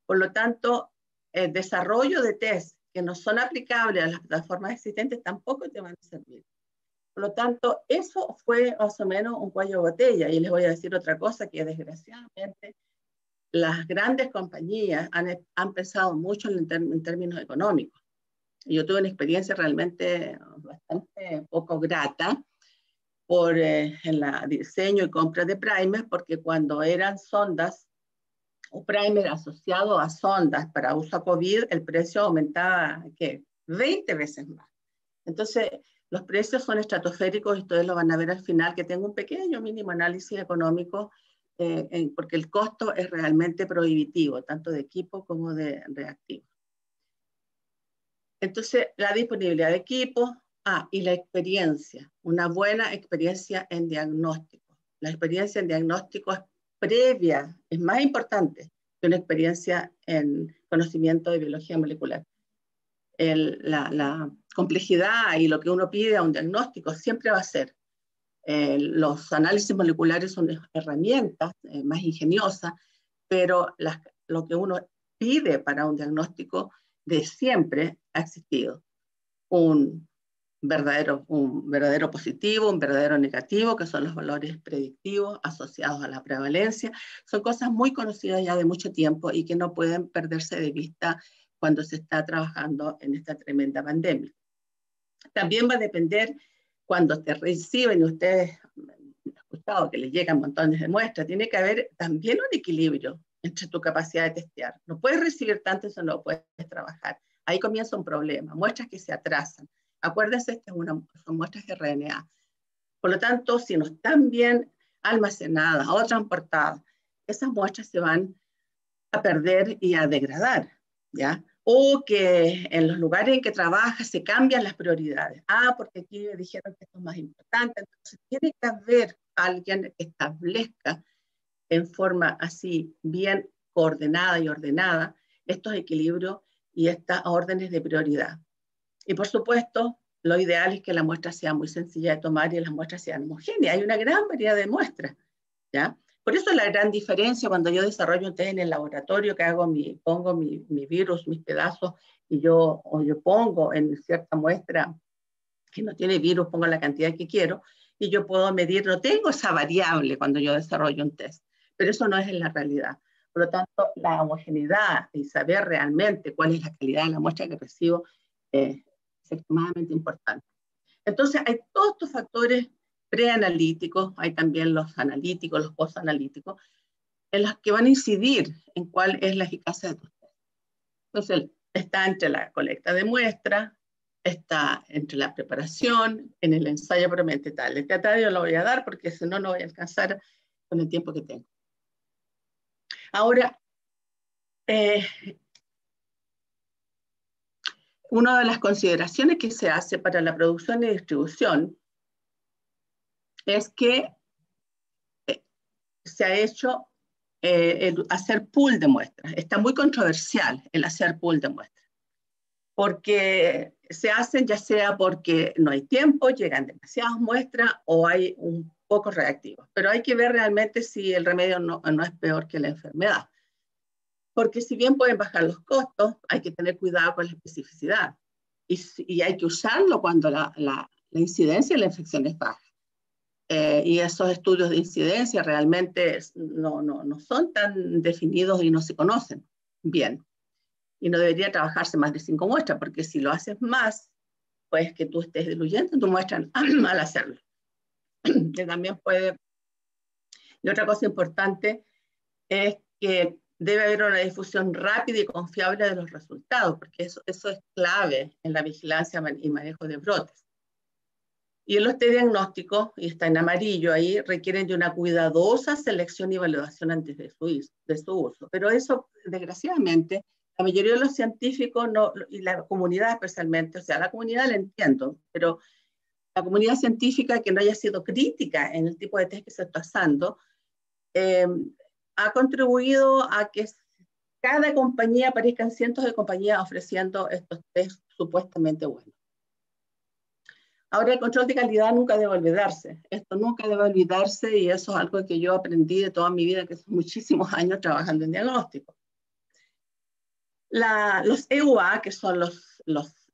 Por lo tanto, el desarrollo de test que no son aplicables a las plataformas existentes tampoco te van a servir. Por lo tanto, eso fue más o menos un cuello de botella. Y les voy a decir otra cosa, que desgraciadamente las grandes compañías han pensado mucho en términos económicos. Yo tuve una experiencia realmente bastante poco grata en la diseño y compra de primers, porque cuando eran sondas o primer asociado a sondas para uso a COVID, el precio aumentaba, ¿qué? 20 veces más. Entonces, los precios son estratosféricos y ustedes lo van a ver al final, que tengo un pequeño mínimo análisis económico, porque el costo es realmente prohibitivo, tanto de equipo como de reactivos. Entonces, la disponibilidad de equipos, y la experiencia, una buena experiencia en diagnóstico. La experiencia en diagnóstico es previa, es más importante que una experiencia en conocimiento de biología molecular. La complejidad y lo que uno pide a un diagnóstico siempre va a ser, los análisis moleculares son herramientas más ingeniosas, pero lo que uno pide para un diagnóstico de siempre ha existido. Un verdadero positivo, un verdadero negativo, que son los valores predictivos asociados a la prevalencia. Son cosas muy conocidas ya de mucho tiempo y que no pueden perderse de vista cuando se está trabajando en esta tremenda pandemia. También va a depender cuando te reciben, y ustedes han escuchado que les llegan montones de muestras, tiene que haber también un equilibrio entre tu capacidad de testear. No puedes recibir tanto, eso no puedes trabajar. Ahí comienza un problema, muestras que se atrasan. Acuérdense, son muestras de RNA. Por lo tanto, si no están bien almacenadas o transportadas, esas muestras se van a perder y a degradar, ¿ya? O que en los lugares en que trabajas se cambian las prioridades. Porque aquí me dijeron que esto es más importante. Entonces, tiene que haber alguien que establezca en forma así bien coordenada y ordenada estos equilibrios y estas órdenes de prioridad. Y por supuesto, lo ideal es que la muestra sea muy sencilla de tomar y las muestras sean homogéneas. Hay una gran variedad de muestras, ¿ya? Por eso la gran diferencia cuando yo desarrollo un test en el laboratorio, que pongo mi virus, mis pedazos, y yo pongo en cierta muestra que no tiene virus, pongo la cantidad que quiero, y yo puedo medir, no tengo esa variable cuando yo desarrollo un test, pero eso no es en la realidad. Por lo tanto, la homogeneidad y saber realmente cuál es la calidad de la muestra que recibo es extremadamente importante. Entonces, hay todos estos factores preanalíticos, hay también los analíticos, los postanalíticos, en los que van a incidir en cuál es la eficacia de tu test. Entonces, está entre la colecta de muestras, está entre la preparación, en el ensayo propiamente tal. El criterio lo voy a dar porque si no, no voy a alcanzar con el tiempo que tengo. Ahora, una de las consideraciones que se hace para la producción y distribución es que se ha hecho el hacer pool de muestras. Está muy controversial el hacer pool de muestras, porque se hacen ya sea porque no hay tiempo, llegan demasiadas muestras o hay un poco reactivos. Pero hay que ver realmente si el remedio no es peor que la enfermedad. Porque si bien pueden bajar los costos, hay que tener cuidado con la especificidad. Y hay que usarlo cuando la incidencia de la infección es baja. Y esos estudios de incidencia realmente no son tan definidos y no se conocen bien. Y no debería trabajarse más de 5 muestras, porque si lo haces más, pues que tú estés diluyendo tu muestra al hacerlo. Que también puede... Y otra cosa importante es que debe haber una difusión rápida y confiable de los resultados, porque eso es clave en la vigilancia y manejo de brotes. Y en los test diagnósticos, y está en amarillo ahí, requieren de una cuidadosa selección y evaluación antes de su uso. Pero eso, desgraciadamente, la mayoría de los científicos y la comunidad especialmente, o sea, la comunidad la entiendo, pero la comunidad científica que no haya sido crítica en el tipo de test que se está usando, ha contribuido a que cada compañía, aparezcan cientos de compañías ofreciendo estos test supuestamente buenos. Ahora, el control de calidad nunca debe olvidarse. Esto nunca debe olvidarse y eso es algo que yo aprendí de toda mi vida, que son muchísimos años trabajando en diagnóstico. Los EUA, que son los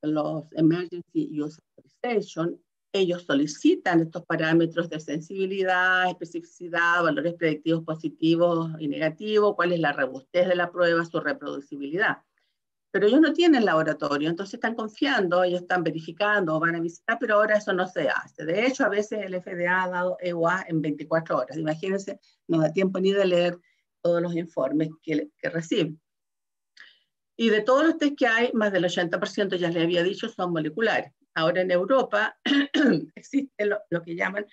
Emergency Use Authorization, ellos solicitan estos parámetros de sensibilidad, especificidad, valores predictivos positivos y negativos, cuál es la robustez de la prueba, su reproducibilidad. Pero ellos no tienen laboratorio, entonces están confiando, ellos están verificando, van a visitar, pero ahora eso no se hace. De hecho, a veces el FDA ha dado EUA en 24 horas. Imagínense, no da tiempo ni de leer todos los informes que recibe. Y de todos los test que hay, más del 80%, ya les había dicho, son moleculares. Ahora en Europa existe lo que llaman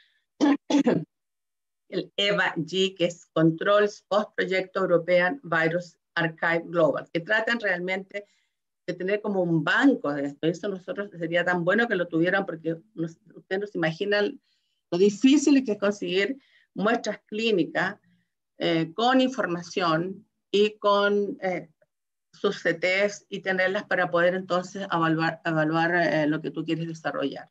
el EVA-G, que es Controls Post-Project European Virus Archive Global, que tratan realmente de tener como un banco de esto. Eso nosotros sería tan bueno que lo tuvieran, porque ustedes no se imaginan lo difícil que es conseguir muestras clínicas con información y con sus CTs y tenerlas para poder entonces evaluar lo que tú quieres desarrollar.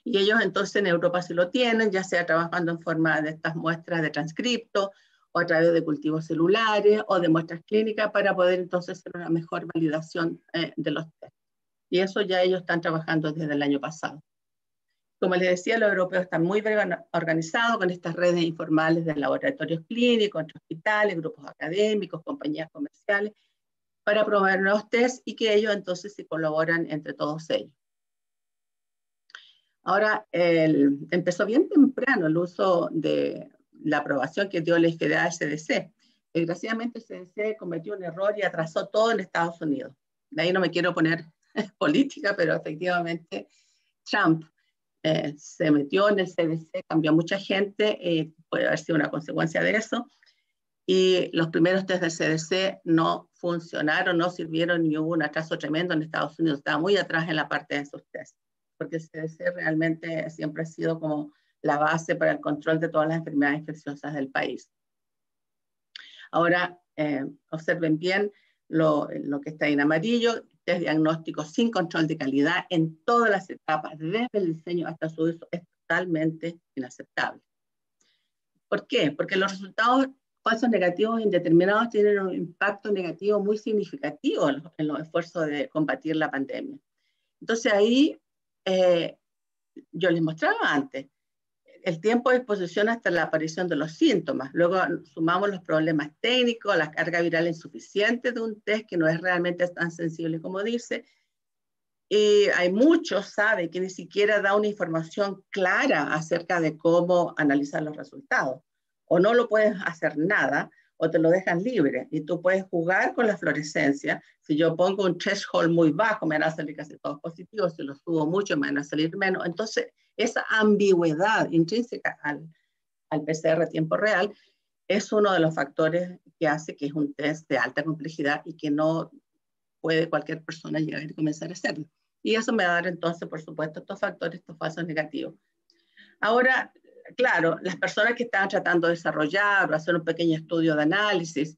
Y ellos entonces en Europa sí lo tienen, ya sea trabajando en forma de estas muestras de transcripto o a través de cultivos celulares o de muestras clínicas para poder entonces hacer una mejor validación de los test. Y eso ya ellos están trabajando desde el año pasado. Como les decía, los europeos están muy bien organizados con estas redes informales de laboratorios clínicos, entre hospitales, grupos académicos, compañías comerciales, para promover nuevos test y que ellos entonces se colaboran entre todos ellos. Ahora, empezó bien temprano el uso de la aprobación que dio la FDA al CDC. Desgraciadamente el CDC cometió un error y atrasó todo en Estados Unidos. De ahí no me quiero poner política, pero efectivamente Trump se metió en el CDC, cambió a mucha gente, puede haber sido una consecuencia de eso, y los primeros test del CDC no funcionaron, no sirvieron y hubo un atraso tremendo en Estados Unidos, estaba muy atrás en la parte de esos tests, porque el CDC realmente siempre ha sido como la base para el control de todas las enfermedades infecciosas del país. Ahora, observen bien lo que está en amarillo, test diagnóstico sin control de calidad en todas las etapas, desde el diseño hasta su uso, es totalmente inaceptable. ¿Por qué? Porque los resultados falsos negativos indeterminados tienen un impacto negativo muy significativo en los esfuerzos de combatir la pandemia. Entonces ahí, yo les mostraba antes, el tiempo de exposición hasta la aparición de los síntomas. Luego sumamos los problemas técnicos, la carga viral insuficiente de un test que no es realmente tan sensible como dice. Y hay muchos, sabe, que ni siquiera da una información clara acerca de cómo analizar los resultados. O no lo puedes hacer nada, o te lo dejan libre. Y tú puedes jugar con la fluorescencia. Si yo pongo un threshold muy bajo, me van a salir casi todos positivos. Si lo subo mucho, me van a salir menos. Entonces, esa ambigüedad intrínseca al PCR a tiempo real es uno de los factores que hace que es un test de alta complejidad y que no puede cualquier persona llegar y comenzar a hacerlo. Y eso me va a dar entonces, por supuesto, estos factores, estos falsos negativos. Ahora, claro, las personas que estaban tratando de desarrollar o hacer un pequeño estudio de análisis,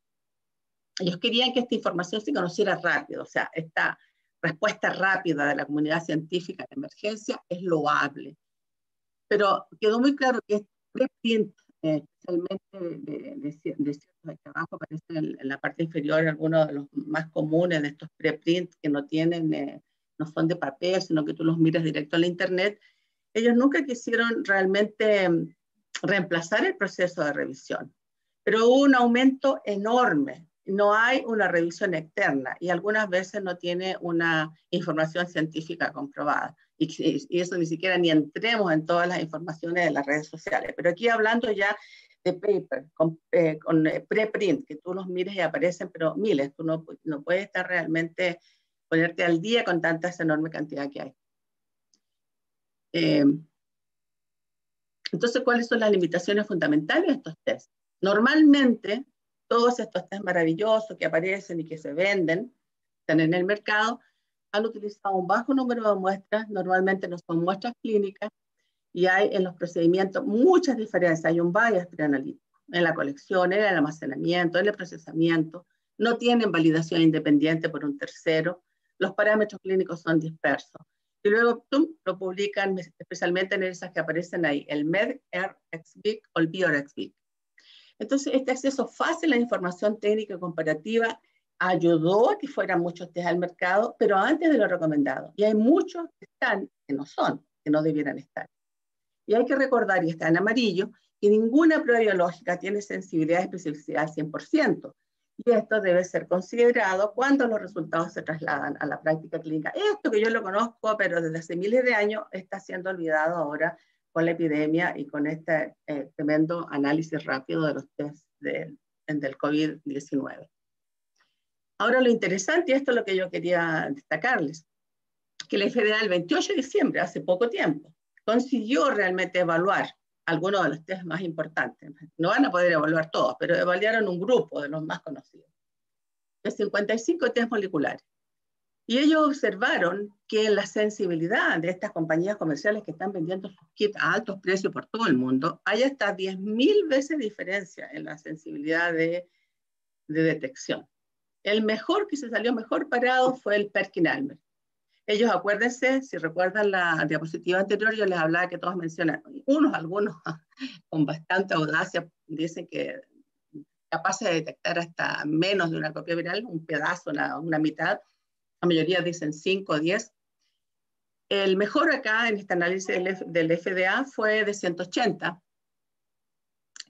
ellos querían que esta información se conociera rápido, o sea, esta respuesta rápida de la comunidad científica de emergencia es loable. Pero quedó muy claro que este preprint, especialmente de ciertos de trabajo, aparece en la parte inferior algunos de los más comunes de estos preprints que no tienen, no son de papel, sino que tú los miras directo en la internet. Ellos nunca quisieron realmente reemplazar el proceso de revisión, pero hubo un aumento enorme. No hay una revisión externa y algunas veces no tiene una información científica comprobada. Y eso ni siquiera ni entremos en todas las informaciones de las redes sociales. Pero aquí hablando ya de paper, con preprint, que tú los mires y aparecen, pero miles, tú no puedes estar realmente, ponerte al día con tanta esa enorme cantidad que hay. Entonces, ¿cuáles son las limitaciones fundamentales de estos tests? Normalmente, todos estos tests maravillosos que aparecen y que se venden, están en el mercado, han utilizado un bajo número de muestras, normalmente no son muestras clínicas, y hay en los procedimientos muchas diferencias, hay un bias preanalítico en la colección, en el almacenamiento, en el procesamiento, no tienen validación independiente por un tercero, los parámetros clínicos son dispersos. Y luego lo publican especialmente en esas que aparecen ahí, el MED-RxVic o el BioRxVic. Entonces, este acceso fácil a la información técnica comparativa ayudó a que fueran muchos test al mercado, pero antes de lo recomendado. Y hay muchos que están, que no son, que no debieran estar. Y hay que recordar, y está en amarillo, que ninguna prueba biológica tiene sensibilidad y especificidad al 100%. Y esto debe ser considerado cuando los resultados se trasladan a la práctica clínica. Esto que yo lo conozco, pero desde hace miles de años, está siendo olvidado ahora con la epidemia y con este tremendo análisis rápido de los test en del COVID-19. Ahora lo interesante, y esto es lo que yo quería destacarles, que la FDA el 28 de diciembre, hace poco tiempo, consiguió realmente evaluar algunos de los test más importantes. No van a poder evaluar todos, pero evaluaron un grupo de los más conocidos, de 55 test moleculares. Y ellos observaron que la sensibilidad de estas compañías comerciales que están vendiendo sus kits a altos precios por todo el mundo, hay hasta 10.000 veces diferencia en la sensibilidad de detección. El mejor que se salió mejor parado fue el PerkinElmer. Ellos, acuérdense, si recuerdan la diapositiva anterior, yo les hablaba que todos mencionan, algunos con bastante audacia, dicen que capaces de detectar hasta menos de una copia viral, un pedazo, una mitad. La mayoría dicen 5 o 10. El mejor acá en este análisis del FDA fue de 180,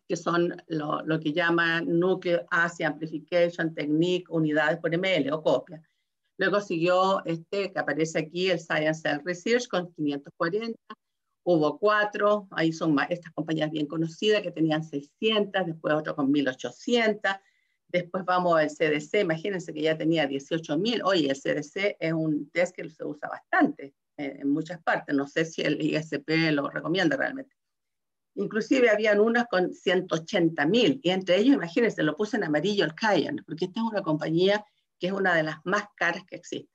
que son lo que llaman Nucleic Acid Amplification Technique, unidades por ml o copia. Luego siguió que aparece aquí, el Science Cell Research con 540. Hubo 4, ahí son estas compañías bien conocidas que tenían 600, después otro con 1800. Después vamos al CDC, imagínense que ya tenía 18.000. Oye, el CDC es un test que se usa bastante en muchas partes. No sé si el ISP lo recomienda realmente. Inclusive habían unas con 180.000. Y entre ellos, imagínense, lo puse en amarillo el Cayenne, porque esta es una compañía que es una de las más caras que existe.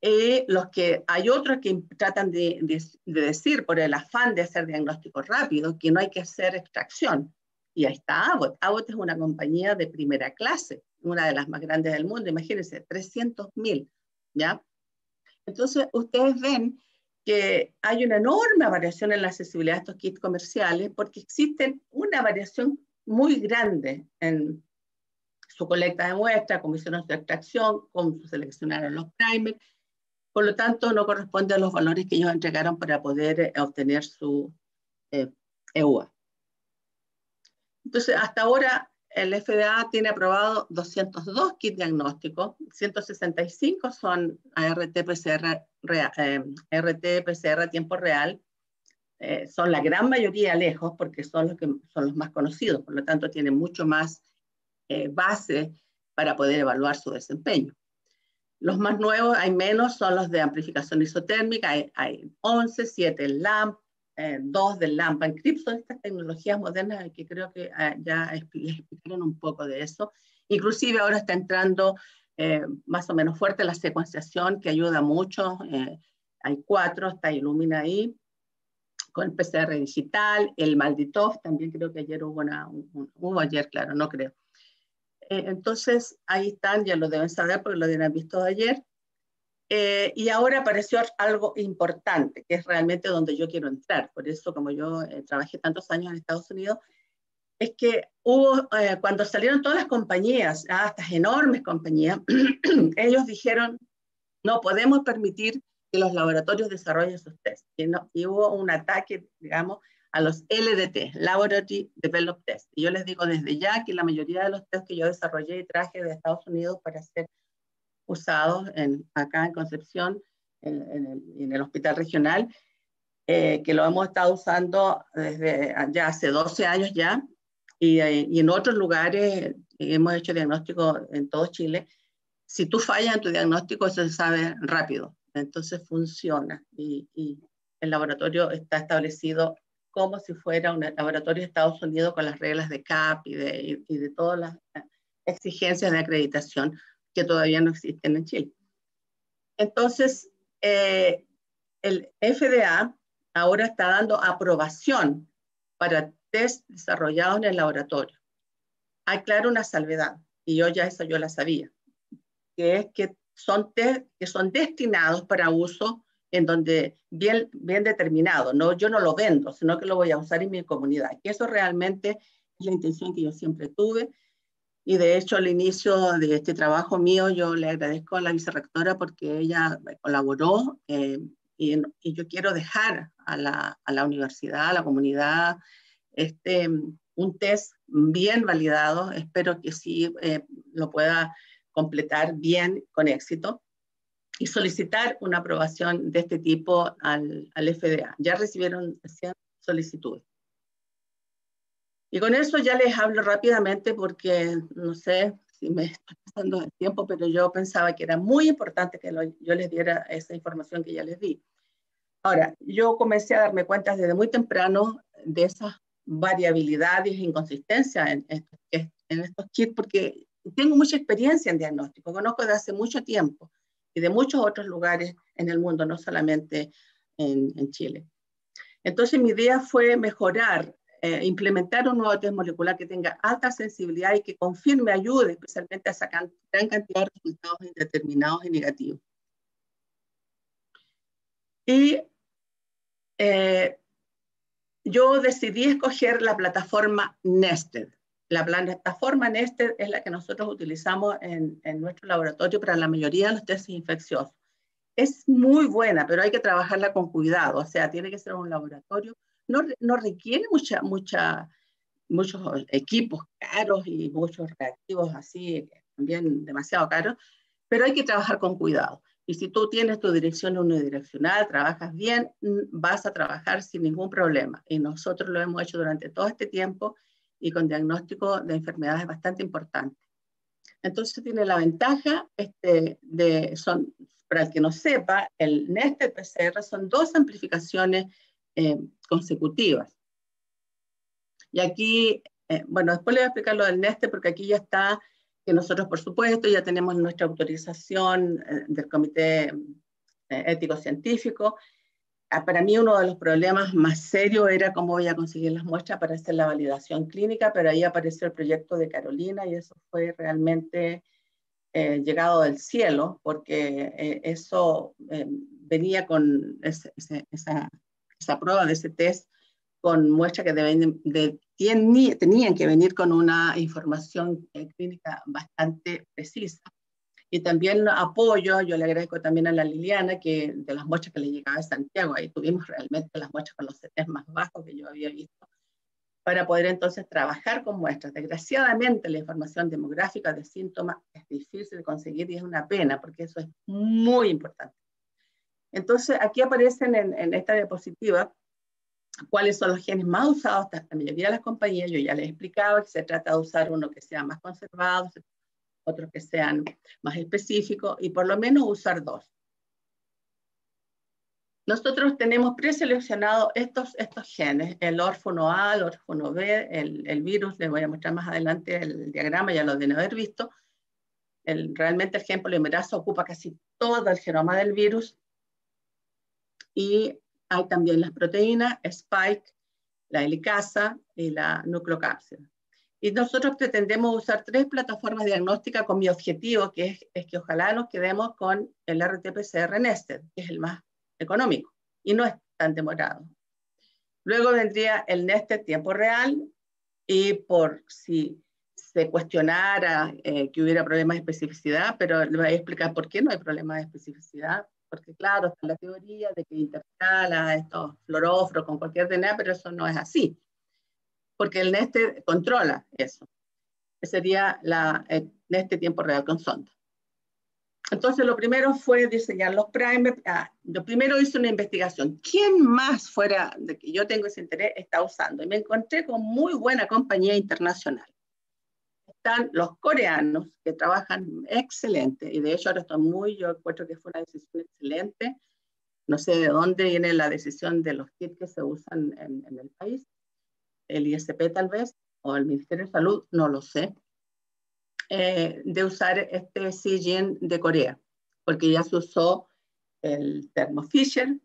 Hay otros que tratan de decir, por el afán de hacer diagnósticos rápidos, que no hay que hacer extracción. Y ahí está Abbott. Abbott es una compañía de primera clase, una de las más grandes del mundo. Imagínense, 300.000, ¿ya? Entonces, ustedes ven que hay una enorme variación en la accesibilidad de estos kits comerciales porque existen una variación muy grande en su colecta de muestras, cómo hicieron su extracción, cómo seleccionaron los primers. Por lo tanto, no corresponde a los valores que ellos entregaron para poder obtener su EUA. Entonces, hasta ahora, el FDA tiene aprobado 202 kits diagnósticos, 165 son RT-PCR a tiempo real, son la gran mayoría lejos porque son los más conocidos, por lo tanto tienen mucho más base para poder evaluar su desempeño. Los más nuevos, hay menos, son los de amplificación isotérmica, hay 11, 7 en LAMP, 2 del LAMP Encrypt, son estas tecnologías modernas que creo que ya les explicaron un poco de eso. Inclusive ahora está entrando más o menos fuerte la secuenciación, que ayuda mucho. Hay 4, está Illumina ahí, con el PCR digital, el MALDI-TOF, también creo que ayer hubo ayer, claro, no creo. Entonces, ahí están, ya lo deben saber porque lo deben visto ayer. Y ahora apareció algo importante, que es realmente donde yo quiero entrar. Por eso, como yo trabajé tantos años en Estados Unidos, es que cuando salieron todas las compañías, estas enormes compañías, ellos dijeron, no podemos permitir que los laboratorios desarrollen sus tests. Y hubo un ataque, digamos, a los LDT, Laboratory Developed Test. Y yo les digo desde ya que la mayoría de los tests que yo desarrollé y traje de Estados Unidos para ser usados acá en Concepción, en el hospital regional, que lo hemos estado usando desde ya hace 12 años ya, y en otros lugares hemos hecho diagnóstico en todo Chile. Si tú fallas en tu diagnóstico, eso se sabe rápido, entonces funciona, y el laboratorio está establecido como si fuera un laboratorio de Estados Unidos con las reglas de CAP y de todas las exigencias de acreditación que todavía no existen en Chile. Entonces, el FDA ahora está dando aprobación para test desarrollados en el laboratorio. Hay, claro, una salvedad, y yo la sabía, que es que son test que son destinados para uso en donde bien determinado. No, yo no lo vendo, sino que lo voy a usar en mi comunidad. Y eso realmente es la intención que yo siempre tuve. Y de hecho, al inicio de este trabajo mío, yo le agradezco a la vicerrectora porque ella me colaboró y yo quiero dejar a la universidad, a la comunidad, un test bien validado. Espero que sí lo pueda completar bien, con éxito, y solicitar una aprobación de este tipo al FDA. Ya recibieron 100 solicitudes. Y con eso ya les hablo rápidamente porque no sé si me estoy pasando el tiempo, pero yo pensaba que era muy importante que yo les diera esa información que ya les di. Ahora, yo comencé a darme cuenta desde muy temprano de esas variabilidades e inconsistencias en estos kits, porque tengo mucha experiencia en diagnóstico, conozco desde hace mucho tiempo y de muchos otros lugares en el mundo, no solamente en Chile. Entonces mi idea fue mejorar, implementar un nuevo test molecular que tenga alta sensibilidad y que confirme, ayude especialmente a esa gran cantidad de resultados indeterminados y negativos. Y yo decidí escoger la plataforma Nested. La plataforma Nested es la que nosotros utilizamos en nuestro laboratorio para la mayoría de los testes infecciosos. Es muy buena, pero hay que trabajarla con cuidado, o sea, tiene que ser un laboratorio. No requiere muchos equipos caros y muchos reactivos así, también demasiado caros, pero hay que trabajar con cuidado. Y si tú tienes tu dirección unidireccional, trabajas bien, vas a trabajar sin ningún problema. Y nosotros lo hemos hecho durante todo este tiempo y con diagnóstico de enfermedades bastante importantes. Entonces tiene la ventaja para el que no sepa, el Nested PCR son 2 amplificaciones consecutivas. Y aquí, bueno, después les voy a explicar lo del Nested porque aquí ya está que nosotros, por supuesto, ya tenemos nuestra autorización del Comité Ético Científico. Para mí uno de los problemas más serios era cómo voy a conseguir las muestras para hacer la validación clínica, pero ahí apareció el proyecto de Carolina y eso fue realmente llegado del cielo, porque eso venía con esa prueba de ese test con muestras que tenían que venir con una información clínica bastante precisa. Y también apoyo, yo le agradezco también a la Liliana, que de las muestras que le llegaba de Santiago, ahí tuvimos realmente las muestras con los CTs más bajos que yo había visto, para poder entonces trabajar con muestras. Desgraciadamente la información demográfica de síntomas es difícil de conseguir y es una pena, porque eso es muy importante. Entonces aquí aparecen en esta diapositiva cuáles son los genes más usados hasta la mayoría de las compañías. Yo ya les explicaba que se trata de usar uno que sea más conservado, otros que sean más específicos y por lo menos usar 2. Nosotros tenemos preseleccionado estos genes, el ORF1A, el ORF1B, el virus, les voy a mostrar más adelante el diagrama, ya lo deben haber visto. Realmente el gen polimerasa ocupa casi todo el genoma del virus y hay también las proteínas, Spike, la helicasa y la nucleocápsida. Y nosotros pretendemos usar 3 plataformas diagnósticas con mi objetivo, que es que ojalá nos quedemos con el RT-PCR Nested, que es el más económico y no es tan demorado. Luego vendría el Nested tiempo real y por si se cuestionara que hubiera problemas de especificidad, pero le voy a explicar por qué no hay problemas de especificidad. Porque claro, está la teoría de que intercala estos fluoróforos con cualquier DNA, pero eso no es así. Porque el Nested controla eso. Sería el Nested tiempo real con sonda. Entonces lo primero fue diseñar los primers. Yo primero hice una investigación. ¿Quién más fuera de que yo tengo ese interés está usando? Y me encontré con muy buena compañía internacional. Están los coreanos que trabajan excelente y de hecho ahora yo encuentro que fue una decisión excelente. No sé de dónde viene la decisión de los kits que se usan en el país, el ISP tal vez, o el Ministerio de Salud, no lo sé, de usar este Seegene de Corea, porque ya se usó el Thermo Fisher,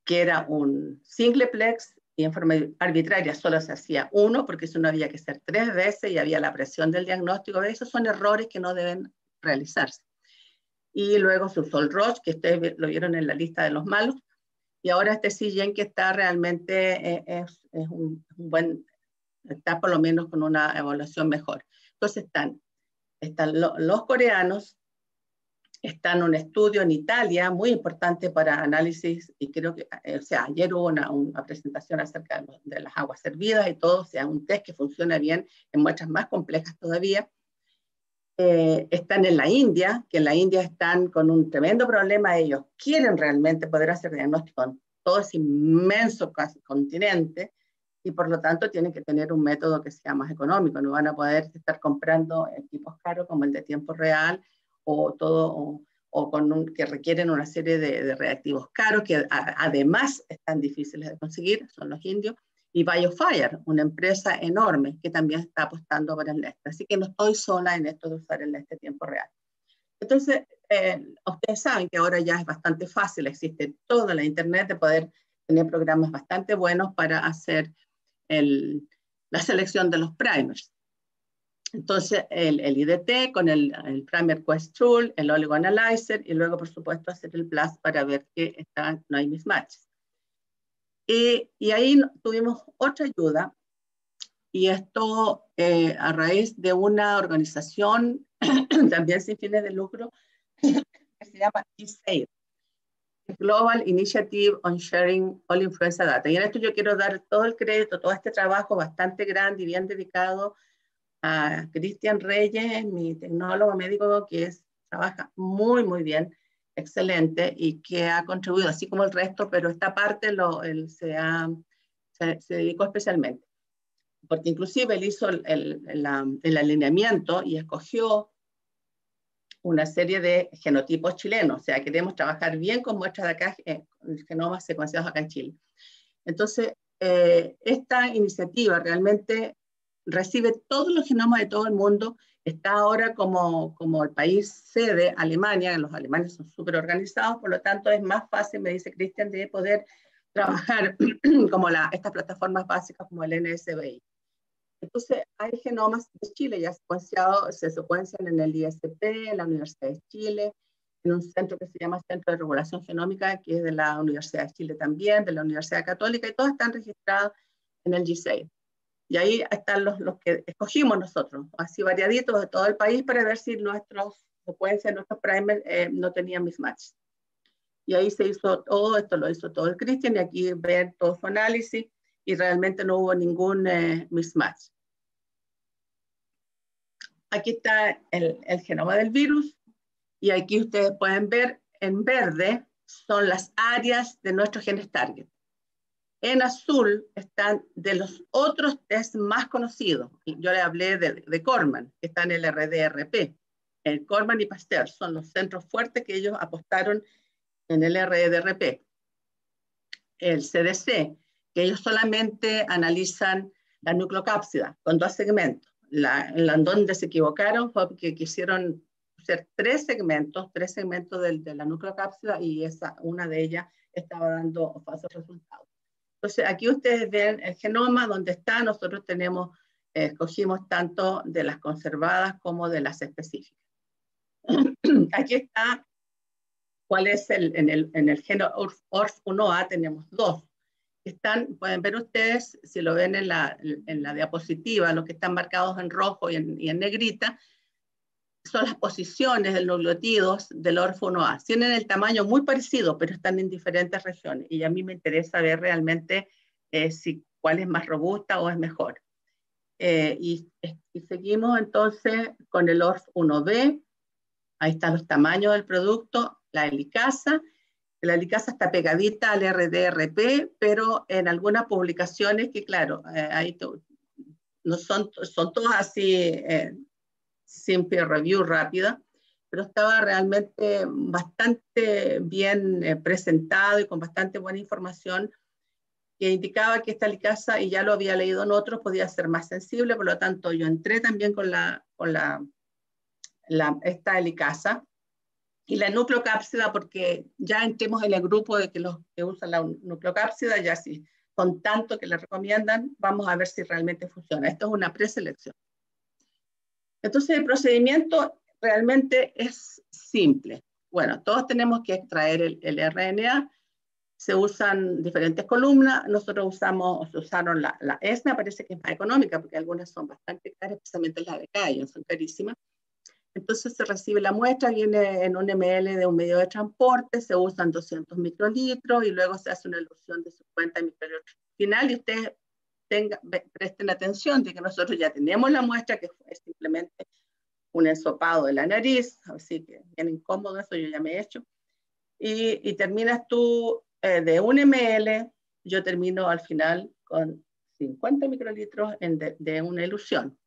que era un singleplex, y en forma arbitraria solo se hacía 1, porque eso no había que hacer 3 veces y había la presión del diagnóstico. Esos son errores que no deben realizarse. Y luego se usó el Roche, que ustedes lo vieron en la lista de los malos, y ahora este Seegene que está realmente es un buen, está por lo menos con una evaluación mejor. Entonces están los coreanos, está en un estudio en Italia muy importante para análisis, y creo que, ayer hubo una presentación acerca de las aguas servidas y todo, un test que funciona bien en muestras más complejas todavía. Están en la India, que en la India están con un tremendo problema. Ellos quieren realmente poder hacer diagnóstico en todo ese inmenso continente, y por lo tanto tienen que tener un método que sea más económico, no van a poder estar comprando equipos caros como el de tiempo real o que requieren una serie de reactivos caros que además están difíciles de conseguir, son los indios, y BioFire, una empresa enorme que también está apostando por el Neste. Así que no estoy sola en esto de usar el Neste tiempo real. Entonces, ustedes saben que ahora ya es bastante fácil, existe toda la internet de poder tener programas bastante buenos para hacer la selección de los primers. Entonces, el IDT con el Primer Quest Tool, el Oligo Analyzer, y luego, por supuesto, hacer el BLAST para ver que no hay mismatches. Y ahí tuvimos otra ayuda, y esto a raíz de una organización también sin fines de lucro que se llama GSAID, Global Initiative on Sharing All Influenza Data. Y en esto yo quiero dar todo el crédito, todo este trabajo bastante grande y bien dedicado a Cristian Reyes, mi tecnólogo médico, que trabaja muy, muy bien, excelente, y que ha contribuido, así como el resto, pero esta parte se dedicó especialmente. Porque inclusive él hizo el alineamiento y escogió una serie de genotipos chilenos, o sea, queremos trabajar bien con muestras de acá, genomas secuenciados acá en Chile. Entonces, esta iniciativa realmente recibe todos los genomas de todo el mundo, está ahora como el país sede, Alemania, los alemanes son súper organizados, por lo tanto es más fácil, me dice Cristian, de poder trabajar como estas plataformas básicas como el NSBI. Entonces, hay genomas de Chile ya secuenciados, se secuencian en el ISP, en la Universidad de Chile, en un centro que se llama Centro de Regulación Genómica, que es de la Universidad de Chile también, de la Universidad Católica, y todos están registrados en el GSAID. Y ahí están los que escogimos nosotros, así variaditos de todo el país, para ver si nuestras secuencias, nuestros primers no tenían mismatches. Y ahí se hizo todo, esto lo hizo todo el Cristian, y aquí ven todo su análisis, y realmente no hubo ningún mismatch. Aquí está el genoma del virus, y aquí ustedes pueden ver en verde son las áreas de nuestros genes target. En azul están de los otros test más conocidos. Yo le hablé de Corman, que está en el RDRP. El Corman y Pasteur son los centros fuertes que ellos apostaron en el RDRP. El CDC, que ellos solamente analizan la nucleocápsida con 2 segmentos. Donde se equivocaron fue porque quisieron hacer 3 segmentos de la nucleocápsida, y una de ellas estaba dando falsos resultados. Entonces, aquí ustedes ven el genoma donde está. Nosotros escogimos tanto de las conservadas como de las específicas. Aquí está cuál es en el genoma ORF1A, tenemos 2. Pueden ver ustedes, si lo ven en la diapositiva, los que están marcados en rojo y en negrita, son las posiciones de los nucleótidos del ORF1A. Tienen el tamaño muy parecido, pero están en diferentes regiones. Y a mí me interesa ver realmente cuál es más robusta o es mejor. Y seguimos entonces con el ORF1B. Ahí están los tamaños del producto, la helicasa. La helicasa está pegadita al RDRP, pero en algunas publicaciones que, claro, ahí no son todas así sin peer review rápida, pero estaba realmente bastante bien presentado y con bastante buena información, que indicaba que esta helicasa, y ya lo había leído en otros, podía ser más sensible. Por lo tanto yo entré también con esta helicasa y la nucleocápsida, porque ya entremos en el grupo de que los que usan la nucleocápsida, ya sí, con tanto que le recomiendan, vamos a ver si realmente funciona. Esto es una preselección. Entonces el procedimiento realmente es simple. Bueno, todos tenemos que extraer el RNA, se usan diferentes columnas. Nosotros usaron la ESNA, parece que es más económica, porque algunas son bastante caras, especialmente las de Caillon, son carísimas. Entonces se recibe la muestra, viene en un ml de un medio de transporte, se usan 200 microlitros y luego se hace una elución de 50 microlitros final. Y ustedes presten atención de que nosotros ya tenemos la muestra, que es simplemente un ensopado de la nariz, así que bien incómodo, eso yo ya me he hecho. Y terminas tú de 1 ml, yo termino al final con 50 microlitros de una elución.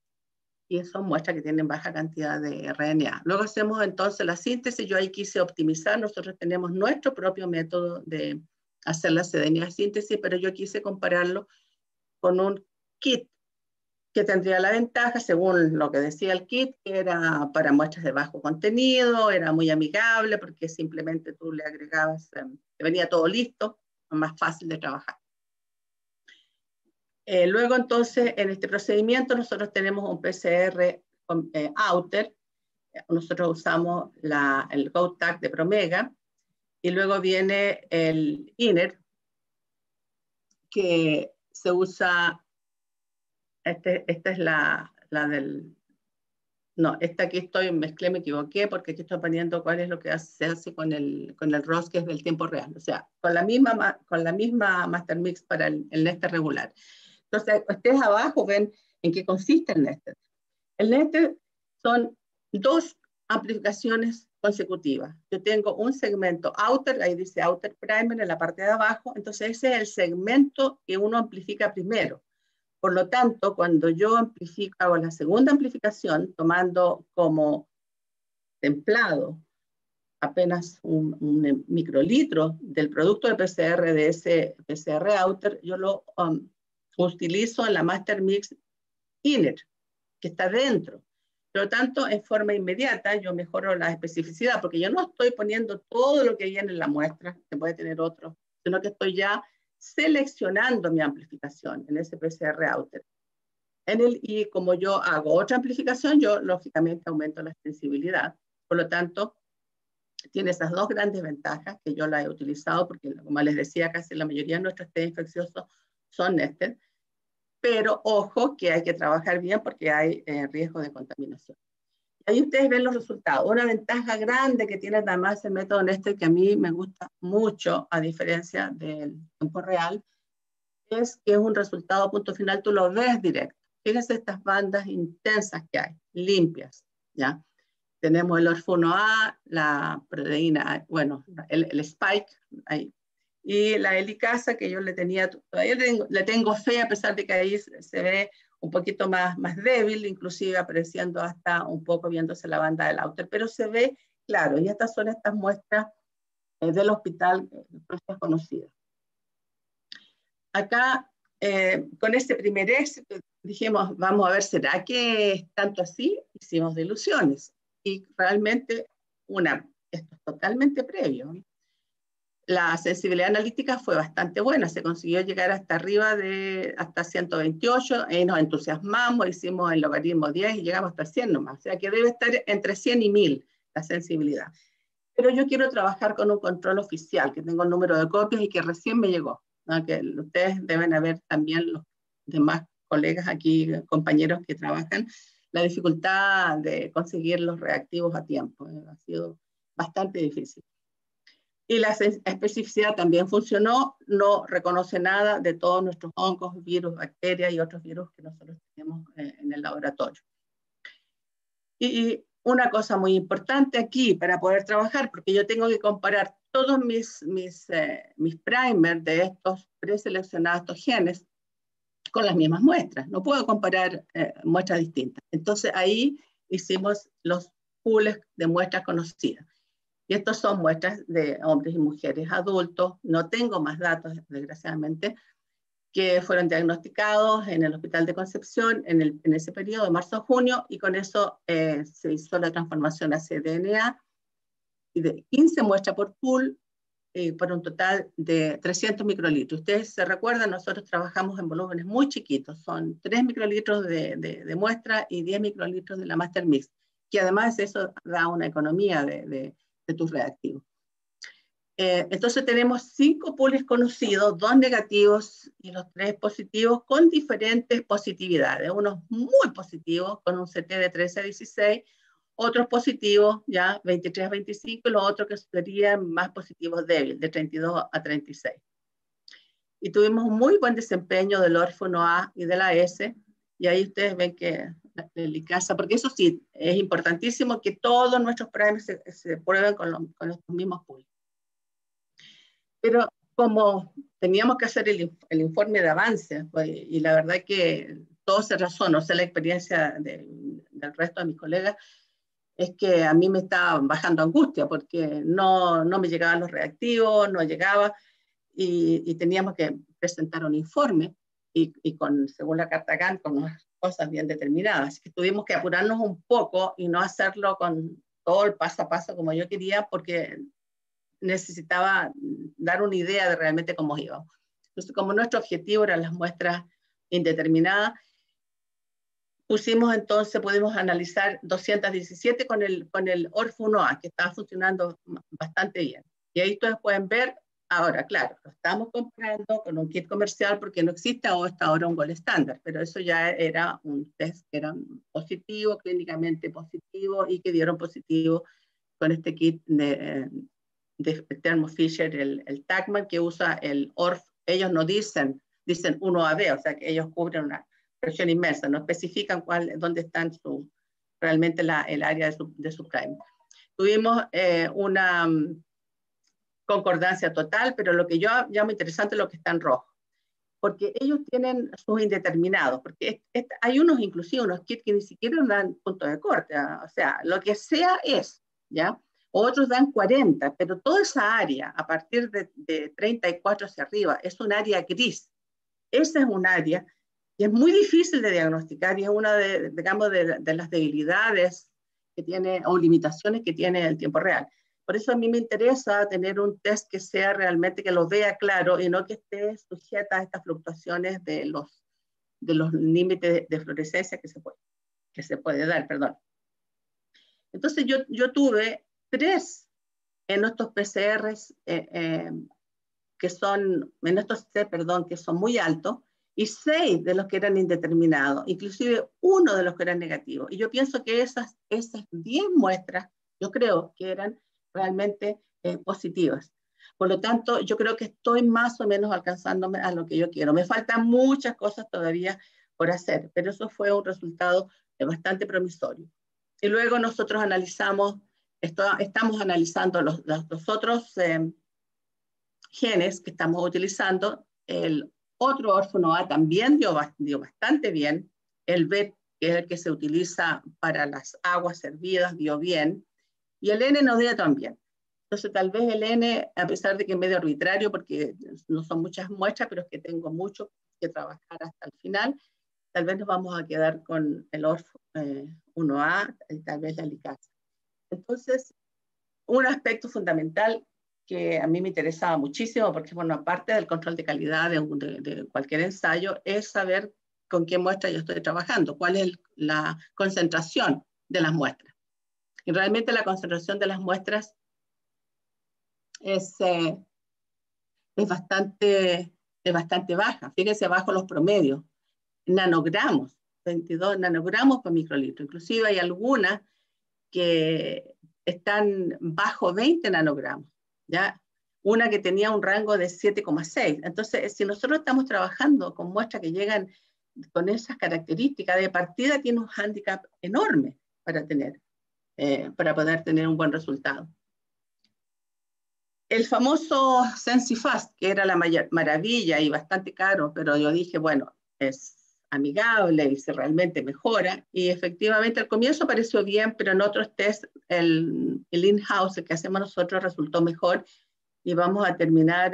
Y son muestras que tienen baja cantidad de RNA. Luego hacemos entonces la síntesis. Yo ahí quise optimizar. Nosotros tenemos nuestro propio método de hacer la CDNA síntesis, pero yo quise compararlo con un kit que tendría la ventaja, según lo que decía el kit, que era para muestras de bajo contenido, era muy amigable porque simplemente tú le agregabas, venía todo listo, más fácil de trabajar. Luego entonces en este procedimiento nosotros tenemos un PCR outer, nosotros usamos el GoTag de Promega, y luego viene el inner, que se usa, esta es la del, no, esta aquí estoy, mezclé, me equivoqué, porque aquí estoy poniendo cuál es lo que se hace con el ROS, que es del tiempo real, o sea, con la misma Master Mix para el Nester regular. Entonces, ustedes abajo ven en qué consiste el Nester. El Nester son 2 amplificaciones consecutivas. Yo tengo un segmento outer, ahí dice outer primer en la parte de abajo, entonces ese es el segmento que uno amplifica primero. Por lo tanto, cuando yo hago la segunda amplificación, tomando como templado apenas un microlitro del producto de PCR de ese PCR outer, yo lo utilizo en la Master Mix inner, que está dentro. Por lo tanto, en forma inmediata, yo mejoro la especificidad, porque yo no estoy poniendo todo lo que viene en la muestra, que puede tener otro, sino que estoy ya seleccionando mi amplificación en ese PCR outer. Y como yo hago otra amplificación, yo lógicamente aumento la sensibilidad. Por lo tanto, tiene esas 2 grandes ventajas que yo las he utilizado, porque como les decía, casi la mayoría de nuestros test infecciosos son Nested. Pero ojo que hay que trabajar bien porque hay riesgo de contaminación. Ahí ustedes ven los resultados. Una ventaja grande que tiene además el método Nested, que a mí me gusta mucho, a diferencia del tiempo real, es que es un resultado a punto final, tú lo ves directo. Fíjense estas bandas intensas que hay, limpias, ¿ya? Tenemos el ORF1A, la proteína, bueno, el spike ahí. Y la helicasa que yo todavía le tengo fe, a pesar de que ahí se ve un poquito más débil, inclusive apareciendo hasta un poco viéndose la banda del outer, pero se ve claro, y estas son estas muestras del hospital conocidas. Acá, con este primer éxito, dijimos, vamos a ver, ¿será que es tanto así? Hicimos diluciones, y realmente esto es totalmente previo. La sensibilidad analítica fue bastante buena, se consiguió llegar hasta arriba hasta 128, y nos entusiasmamos, hicimos el logaritmo 10 y llegamos hasta 100 nomás, o sea que debe estar entre 100 y 1000 la sensibilidad. Pero yo quiero trabajar con un control oficial, que tengo el número de copias y que recién me llegó, ¿no? Que ustedes deben haber también, los demás colegas aquí, compañeros que trabajan, la dificultad de conseguir los reactivos a tiempo, ha sido bastante difícil. Y la especificidad también funcionó, no reconoce nada de todos nuestros hongos, virus, bacterias y otros virus que nosotros tenemos en el laboratorio. Y una cosa muy importante aquí para poder trabajar, porque yo tengo que comparar todos mis primers de estos preseleccionados, estos genes, con las mismas muestras. No puedo comparar muestras distintas. Entonces ahí hicimos los pools de muestras conocidas. Y estos son muestras de hombres y mujeres adultos. No tengo más datos, desgraciadamente, que fueron diagnosticados en el Hospital de Concepción en ese periodo de marzo a junio, y con eso se hizo la transformación a cDNA, y de 15 muestras por pool, por un total de 300 microlitros. Ustedes se recuerdan, nosotros trabajamos en volúmenes muy chiquitos, son 3 microlitros de muestra y 10 microlitros de la Master Mix, que además eso da una economía de tus reactivos. Entonces tenemos 5 pools conocidos, 2 negativos y los 3 positivos con diferentes positividades. Unos muy positivos con un CT de 13 a 16, otros positivos ya 23 a 25, y los otros que serían más positivos débiles, de 32 a 36. Y tuvimos un muy buen desempeño del ORF1A y de la S, y ahí ustedes ven que la helicasa, porque eso sí, es importantísimo que todos nuestros primers se prueben con estos mismos pools. Pero como teníamos que hacer el informe de avance, pues, y la verdad que todo se razonó, no sé la experiencia del resto de mis colegas, es que a mí me estaba bajando angustia porque no me llegaban los reactivos, no llegaba, y teníamos que presentar un informe según la Carta GAN, con unas cosas bien determinadas. Así que tuvimos que apurarnos un poco y no hacerlo con todo el paso a paso como yo quería, porque necesitaba dar una idea de realmente cómo íbamos. Entonces, como nuestro objetivo eran las muestras indeterminadas, pudimos analizar 217 con el ORF1A, que estaba funcionando bastante bien. Y ahí ustedes pueden ver, ahora, claro, lo estamos comprando con un kit comercial porque no existe hasta ahora un gold estándar, pero eso ya era un test que era positivo, clínicamente positivo, y que dieron positivo con este kit de Thermo Fisher, el TACMAN, que usa el ORF. Ellos no dicen 1AB, o sea que ellos cubren una presión inmersa, no especifican dónde están realmente el área de su prime. Tuvimos una concordancia total, pero lo que yo llamo interesante es lo que está en rojo, porque ellos tienen sus indeterminados, porque hay unos, inclusive unos kits que ni siquiera dan punto de corte, o sea, lo que sea es, ¿ya? Otros dan 40, pero toda esa área, a partir de 34 hacia arriba, es un área gris. Esa es un área que es muy difícil de diagnosticar y es una digamos, de las debilidades que tiene, o limitaciones que tiene el tiempo real. Por eso a mí me interesa tener un test que sea realmente, que lo vea claro y no que esté sujeta a estas fluctuaciones de los límites de fluorescencia que se puede dar, perdón. Entonces yo tuve 3 en estos PCRs que son muy altos, y 6 de los que eran indeterminados, inclusive 1 de los que eran negativos. Y yo pienso que esas 10 muestras, yo creo que eran realmente positivas. Por lo tanto, yo creo que estoy más o menos alcanzándome a lo que yo quiero. Me faltan muchas cosas todavía por hacer, pero eso fue un resultado bastante promisorio. Y luego nosotros estamos analizando los otros genes que estamos utilizando. El otro ORF1A también dio bastante bien. El BET, que es el que se utiliza para las aguas servidas, dio bien. Y el N no dio tan bien. Entonces, tal vez el N, a pesar de que es medio arbitrario, porque no son muchas muestras, pero es que tengo mucho que trabajar hasta el final, tal vez nos vamos a quedar con el ORF1A y tal vez la licasa. Entonces, un aspecto fundamental que a mí me interesaba muchísimo, porque bueno, aparte del control de calidad de cualquier ensayo, es saber con qué muestra yo estoy trabajando, cuál es la concentración de las muestras. Y realmente la concentración de las muestras es bastante baja. Fíjense, bajo los promedios. Nanogramos, 22 nanogramos por microlitro. Inclusive hay algunas que están bajo 20 nanogramos, ¿ya? Una que tenía un rango de 7,6. Entonces, si nosotros estamos trabajando con muestras que llegan con esas características, de partida tiene un hándicap enorme para poder tener un buen resultado. El famoso SensiFast, que era la maravilla y bastante caro, pero yo dije, bueno, es amigable y se realmente mejora, y efectivamente al comienzo pareció bien, pero en otros test el in-house, el que hacemos nosotros, resultó mejor, y vamos a terminar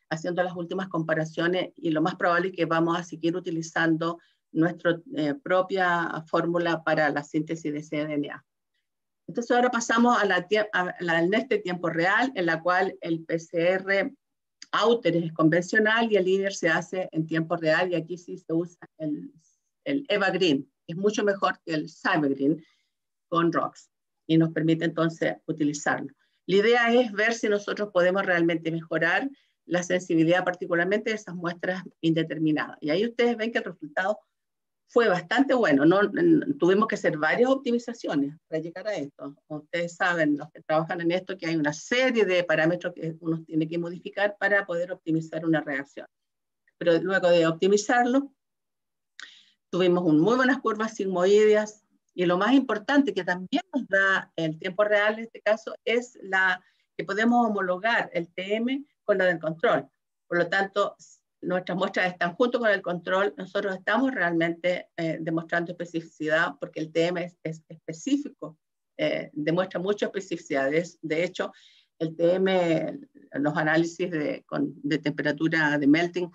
haciendo las últimas comparaciones, y lo más probable es que vamos a seguir utilizando nuestra propia fórmula para la síntesis de cDNA. Entonces ahora pasamos a la tiempo real, en la cual el PCR Outer es convencional y el inner se hace en tiempo real, y aquí sí se usa el EvaGreen, que es mucho mejor que el CyberGreen con ROX, y nos permite entonces utilizarlo. La idea es ver si nosotros podemos realmente mejorar la sensibilidad, particularmente de esas muestras indeterminadas. Y ahí ustedes ven que el resultado fue bastante bueno. Tuvimos que hacer varias optimizaciones para llegar a esto. Ustedes saben, los que trabajan en esto, que hay una serie de parámetros que uno tiene que modificar para poder optimizar una reacción. Pero luego de optimizarlo, tuvimos muy buenas curvas sigmoideas, y lo más importante que también nos da el tiempo real en este caso es que podemos homologar el TM con la del control. Por lo tanto, nuestras muestras están junto con el control, nosotros estamos realmente demostrando especificidad porque el TM es específico, demuestra muchas especificidades. De hecho, el TM, los análisis de temperatura de melting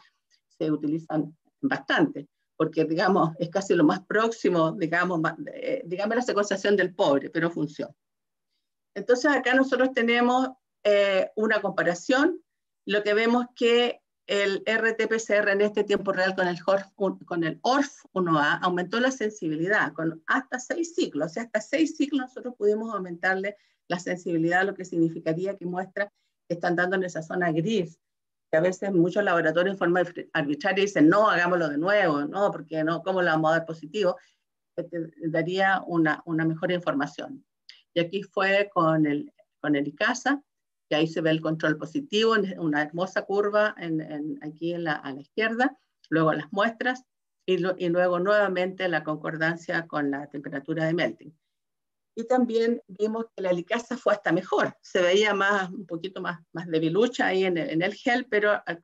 se utilizan bastante, porque digamos, es casi lo más próximo, digamos la secuenciación del pobre, pero funciona. Entonces acá nosotros tenemos una comparación, lo que vemos que el RT-PCR en este tiempo real con el ORF1A aumentó la sensibilidad con hasta 6 ciclos, o sea, hasta 6 ciclos nosotros pudimos aumentarle la sensibilidad, lo que significaría que muestras que están dando en esa zona gris, que a veces muchos laboratorios en forma arbitraria dicen, no, hagámoslo de nuevo, no, porque no, ¿cómo le vamos a dar positivo? Te daría una mejor información. Y aquí fue con el ICASA, que ahí se ve el control positivo, en una hermosa curva aquí a la izquierda, luego las muestras, y luego nuevamente la concordancia con la temperatura de melting. Y también vimos que la ICASA fue hasta mejor, se veía un poquito más debilucha ahí en el gel, pero al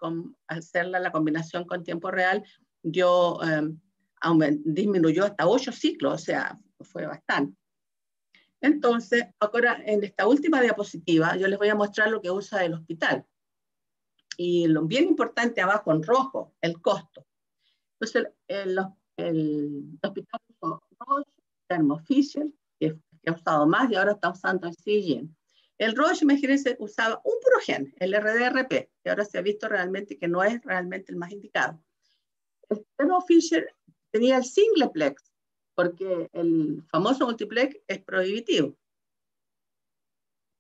hacerla la combinación con tiempo real, disminuyó hasta 8 ciclos, o sea, fue bastante. Entonces, ahora en esta última diapositiva, yo les voy a mostrar lo que usa el hospital. Y lo bien importante abajo en rojo, el costo. Entonces, el hospital usó Roche, Thermo Fisher, que ha usado más y ahora está usando el Seagen. El Roche, imagínense, usaba un puro gen, el RDRP, que ahora se ha visto realmente que no es realmente el más indicado. El Thermo Fisher tenía el singleplex, porque el famoso multiplex es prohibitivo.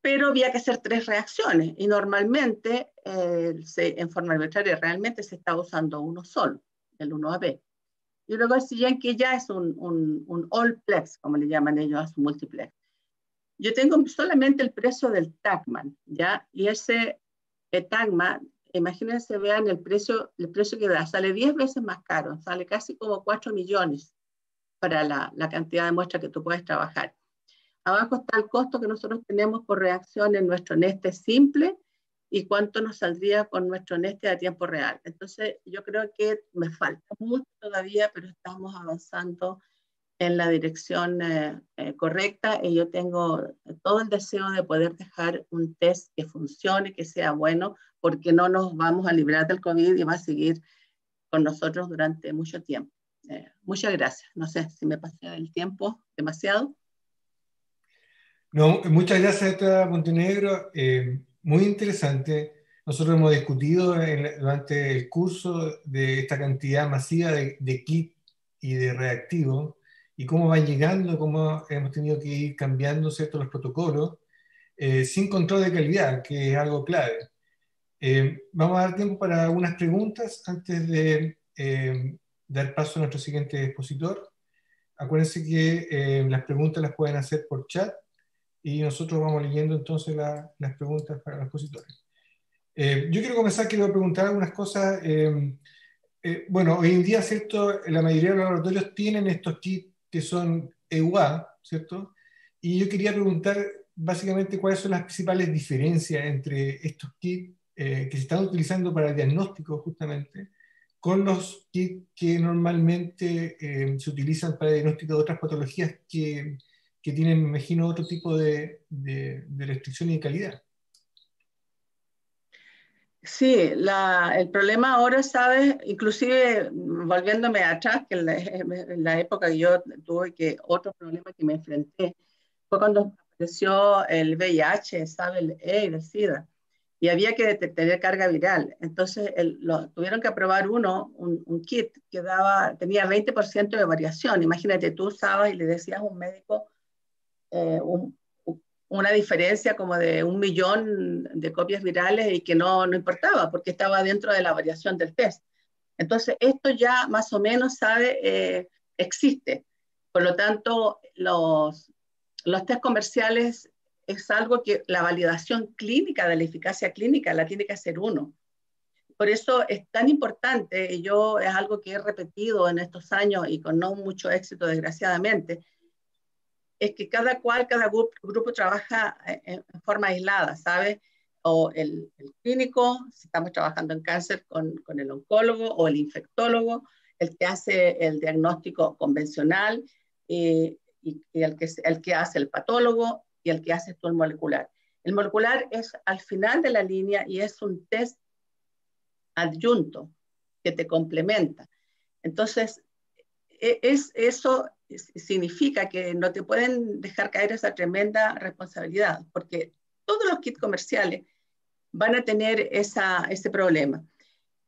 Pero había que hacer 3 reacciones y normalmente en forma arbitraria realmente se está usando uno solo, el 1AB. Y luego el siguiente que ya es un all-plex, como le llaman ellos a su multiplex. Yo tengo solamente el precio del TACMAN, ¿ya? Y ese TACMAN, imagínense, vean el precio que da, sale 10 veces más caro, sale casi como 4 millones para la cantidad de muestras que tú puedes trabajar. Abajo está el costo que nosotros tenemos por reacción en nuestro Neste simple y cuánto nos saldría con nuestro Neste a tiempo real. Entonces, yo creo que me falta mucho todavía, pero estamos avanzando en la dirección correcta y yo tengo todo el deseo de poder dejar un test que funcione, que sea bueno, porque no nos vamos a librar del COVID y va a seguir con nosotros durante mucho tiempo. Muchas gracias. No sé si me pasé del tiempo demasiado. No, muchas gracias, doctora Montenegro. Muy interesante. Nosotros hemos discutido durante el curso de esta cantidad masiva de kits y de reactivos y cómo van llegando, cómo hemos tenido que ir cambiando, ¿cierto?, los protocolos sin control de calidad, que es algo clave. Vamos a dar tiempo para algunas preguntas antes de dar paso a nuestro siguiente expositor. Acuérdense que las preguntas las pueden hacer por chat y nosotros vamos leyendo entonces las preguntas para los expositores. Yo quiero preguntar algunas cosas. Bueno, hoy en día, ¿cierto?, la mayoría de los laboratorios tienen estos kits que son EUA, ¿cierto? Y yo quería preguntar básicamente cuáles son las principales diferencias entre estos kits que se están utilizando para el diagnóstico justamente con los kits que normalmente se utilizan para el diagnóstico de otras patologías que tienen, me imagino, otro tipo de restricción y de calidad. Sí, el problema ahora, ¿sabes? Inclusive volviéndome atrás, que en la época que yo tuve otro problema que me enfrenté fue cuando apareció el VIH, ¿sabes? El AIDS, el SIDA, y había que tener carga viral. Entonces tuvieron que aprobar un kit que tenía 20% de variación. Imagínate, tú usabas y le decías a un médico una diferencia como de 1 millón de copias virales y que no importaba porque estaba dentro de la variación del test. Entonces, esto ya más o menos, existe. Por lo tanto, los test comerciales es algo que la validación clínica de la eficacia clínica la tiene que hacer uno. Por eso es tan importante, y es algo que he repetido en estos años y con no mucho éxito, desgraciadamente, es que cada grupo trabaja en forma aislada, ¿sabes? o el clínico, si estamos trabajando en cáncer con el oncólogo o el infectólogo, el que hace el diagnóstico convencional, y el que hace el patólogo y el que hace el molecular. El molecular es al final de la línea y es un test adyunto que te complementa. Entonces, eso significa que no te pueden dejar caer esa tremenda responsabilidad, porque todos los kits comerciales van a tener ese problema.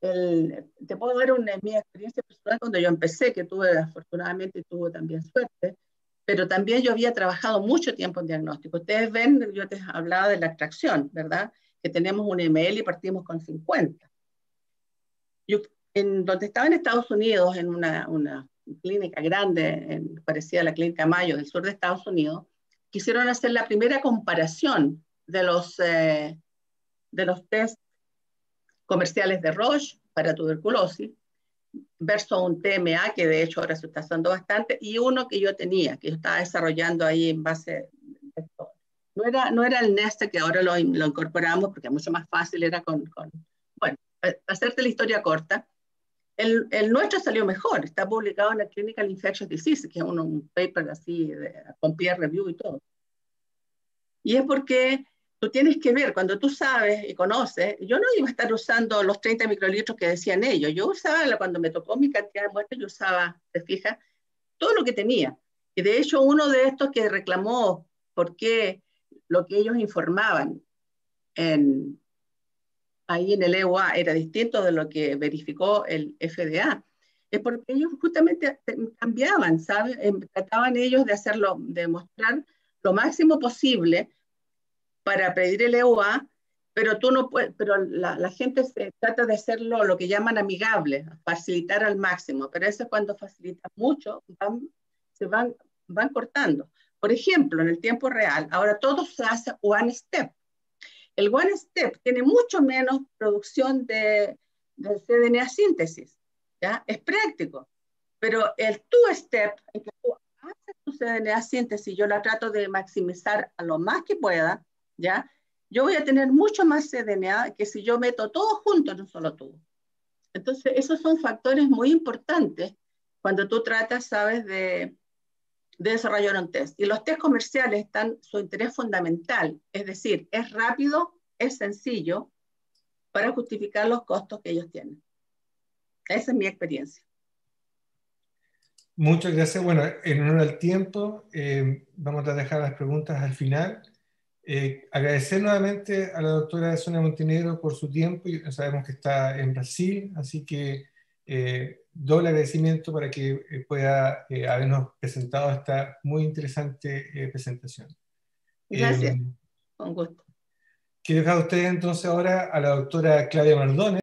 Te puedo dar mi experiencia personal cuando yo empecé, que afortunadamente tuve también suerte, pero también yo había trabajado mucho tiempo en diagnóstico. Ustedes ven, yo te hablaba de la extracción, ¿verdad? Que tenemos un ml y partimos con 50. Yo, donde estaba en Estados Unidos, en una clínica grande, parecida a la Clínica Mayo del sur de Estados Unidos, quisieron hacer la primera comparación de los test comerciales de Roche para tuberculosis versus un TMA, que de hecho ahora se está usando bastante, y uno que yo tenía, que yo estaba desarrollando ahí en base de esto. No era el Neste, que ahora lo incorporamos, porque es mucho más fácil, era bueno, hacerte la historia corta, el nuestro salió mejor, está publicado en la Clinical Infectious Disease, que es un paper así, con peer review y todo. Y es porque tú tienes que ver, cuando tú sabes y conoces, yo no iba a estar usando los 30 microlitros que decían ellos, yo usaba, cuando me tocó mi cantidad de muestras, yo usaba, ¿te fijas? Todo lo que tenía. Y de hecho, uno de estos que reclamó por qué lo que ellos informaban ahí en el EUA era distinto de lo que verificó el FDA, es porque ellos justamente cambiaban, ¿sabes? Trataban ellos de hacerlo, de mostrar lo máximo posible para pedir el EUA, pero tú no puedes, pero la gente se trata de hacerlo lo que llaman amigable, facilitar al máximo, pero eso es cuando facilita mucho, van cortando. Por ejemplo, en el tiempo real, ahora todo se hace one step. El one step tiene mucho menos producción de cDNA síntesis, ¿ya? Es práctico, pero el two step, en que tú haces tu cDNA síntesis, yo la trato de maximizar a lo más que pueda, ¿ya? Yo voy a tener mucho más cDNA que si yo meto todo junto en un solo tubo. Entonces, esos son factores muy importantes cuando tú tratas, sabes, de desarrollar un test. Y los test comerciales están su interés fundamental, es decir, es rápido, es sencillo para justificar los costos que ellos tienen. Esa es mi experiencia. Muchas gracias. Bueno, en honor al tiempo, vamos a dejar las preguntas al final. Agradecer nuevamente a la doctora Sonia Montenegro por su tiempo. Sabemos que está en Brasil, así que doble agradecimiento para que pueda habernos presentado esta muy interesante presentación. Gracias, con gusto. Quiero dejar a ustedes entonces ahora a la doctora Claudia Mardones.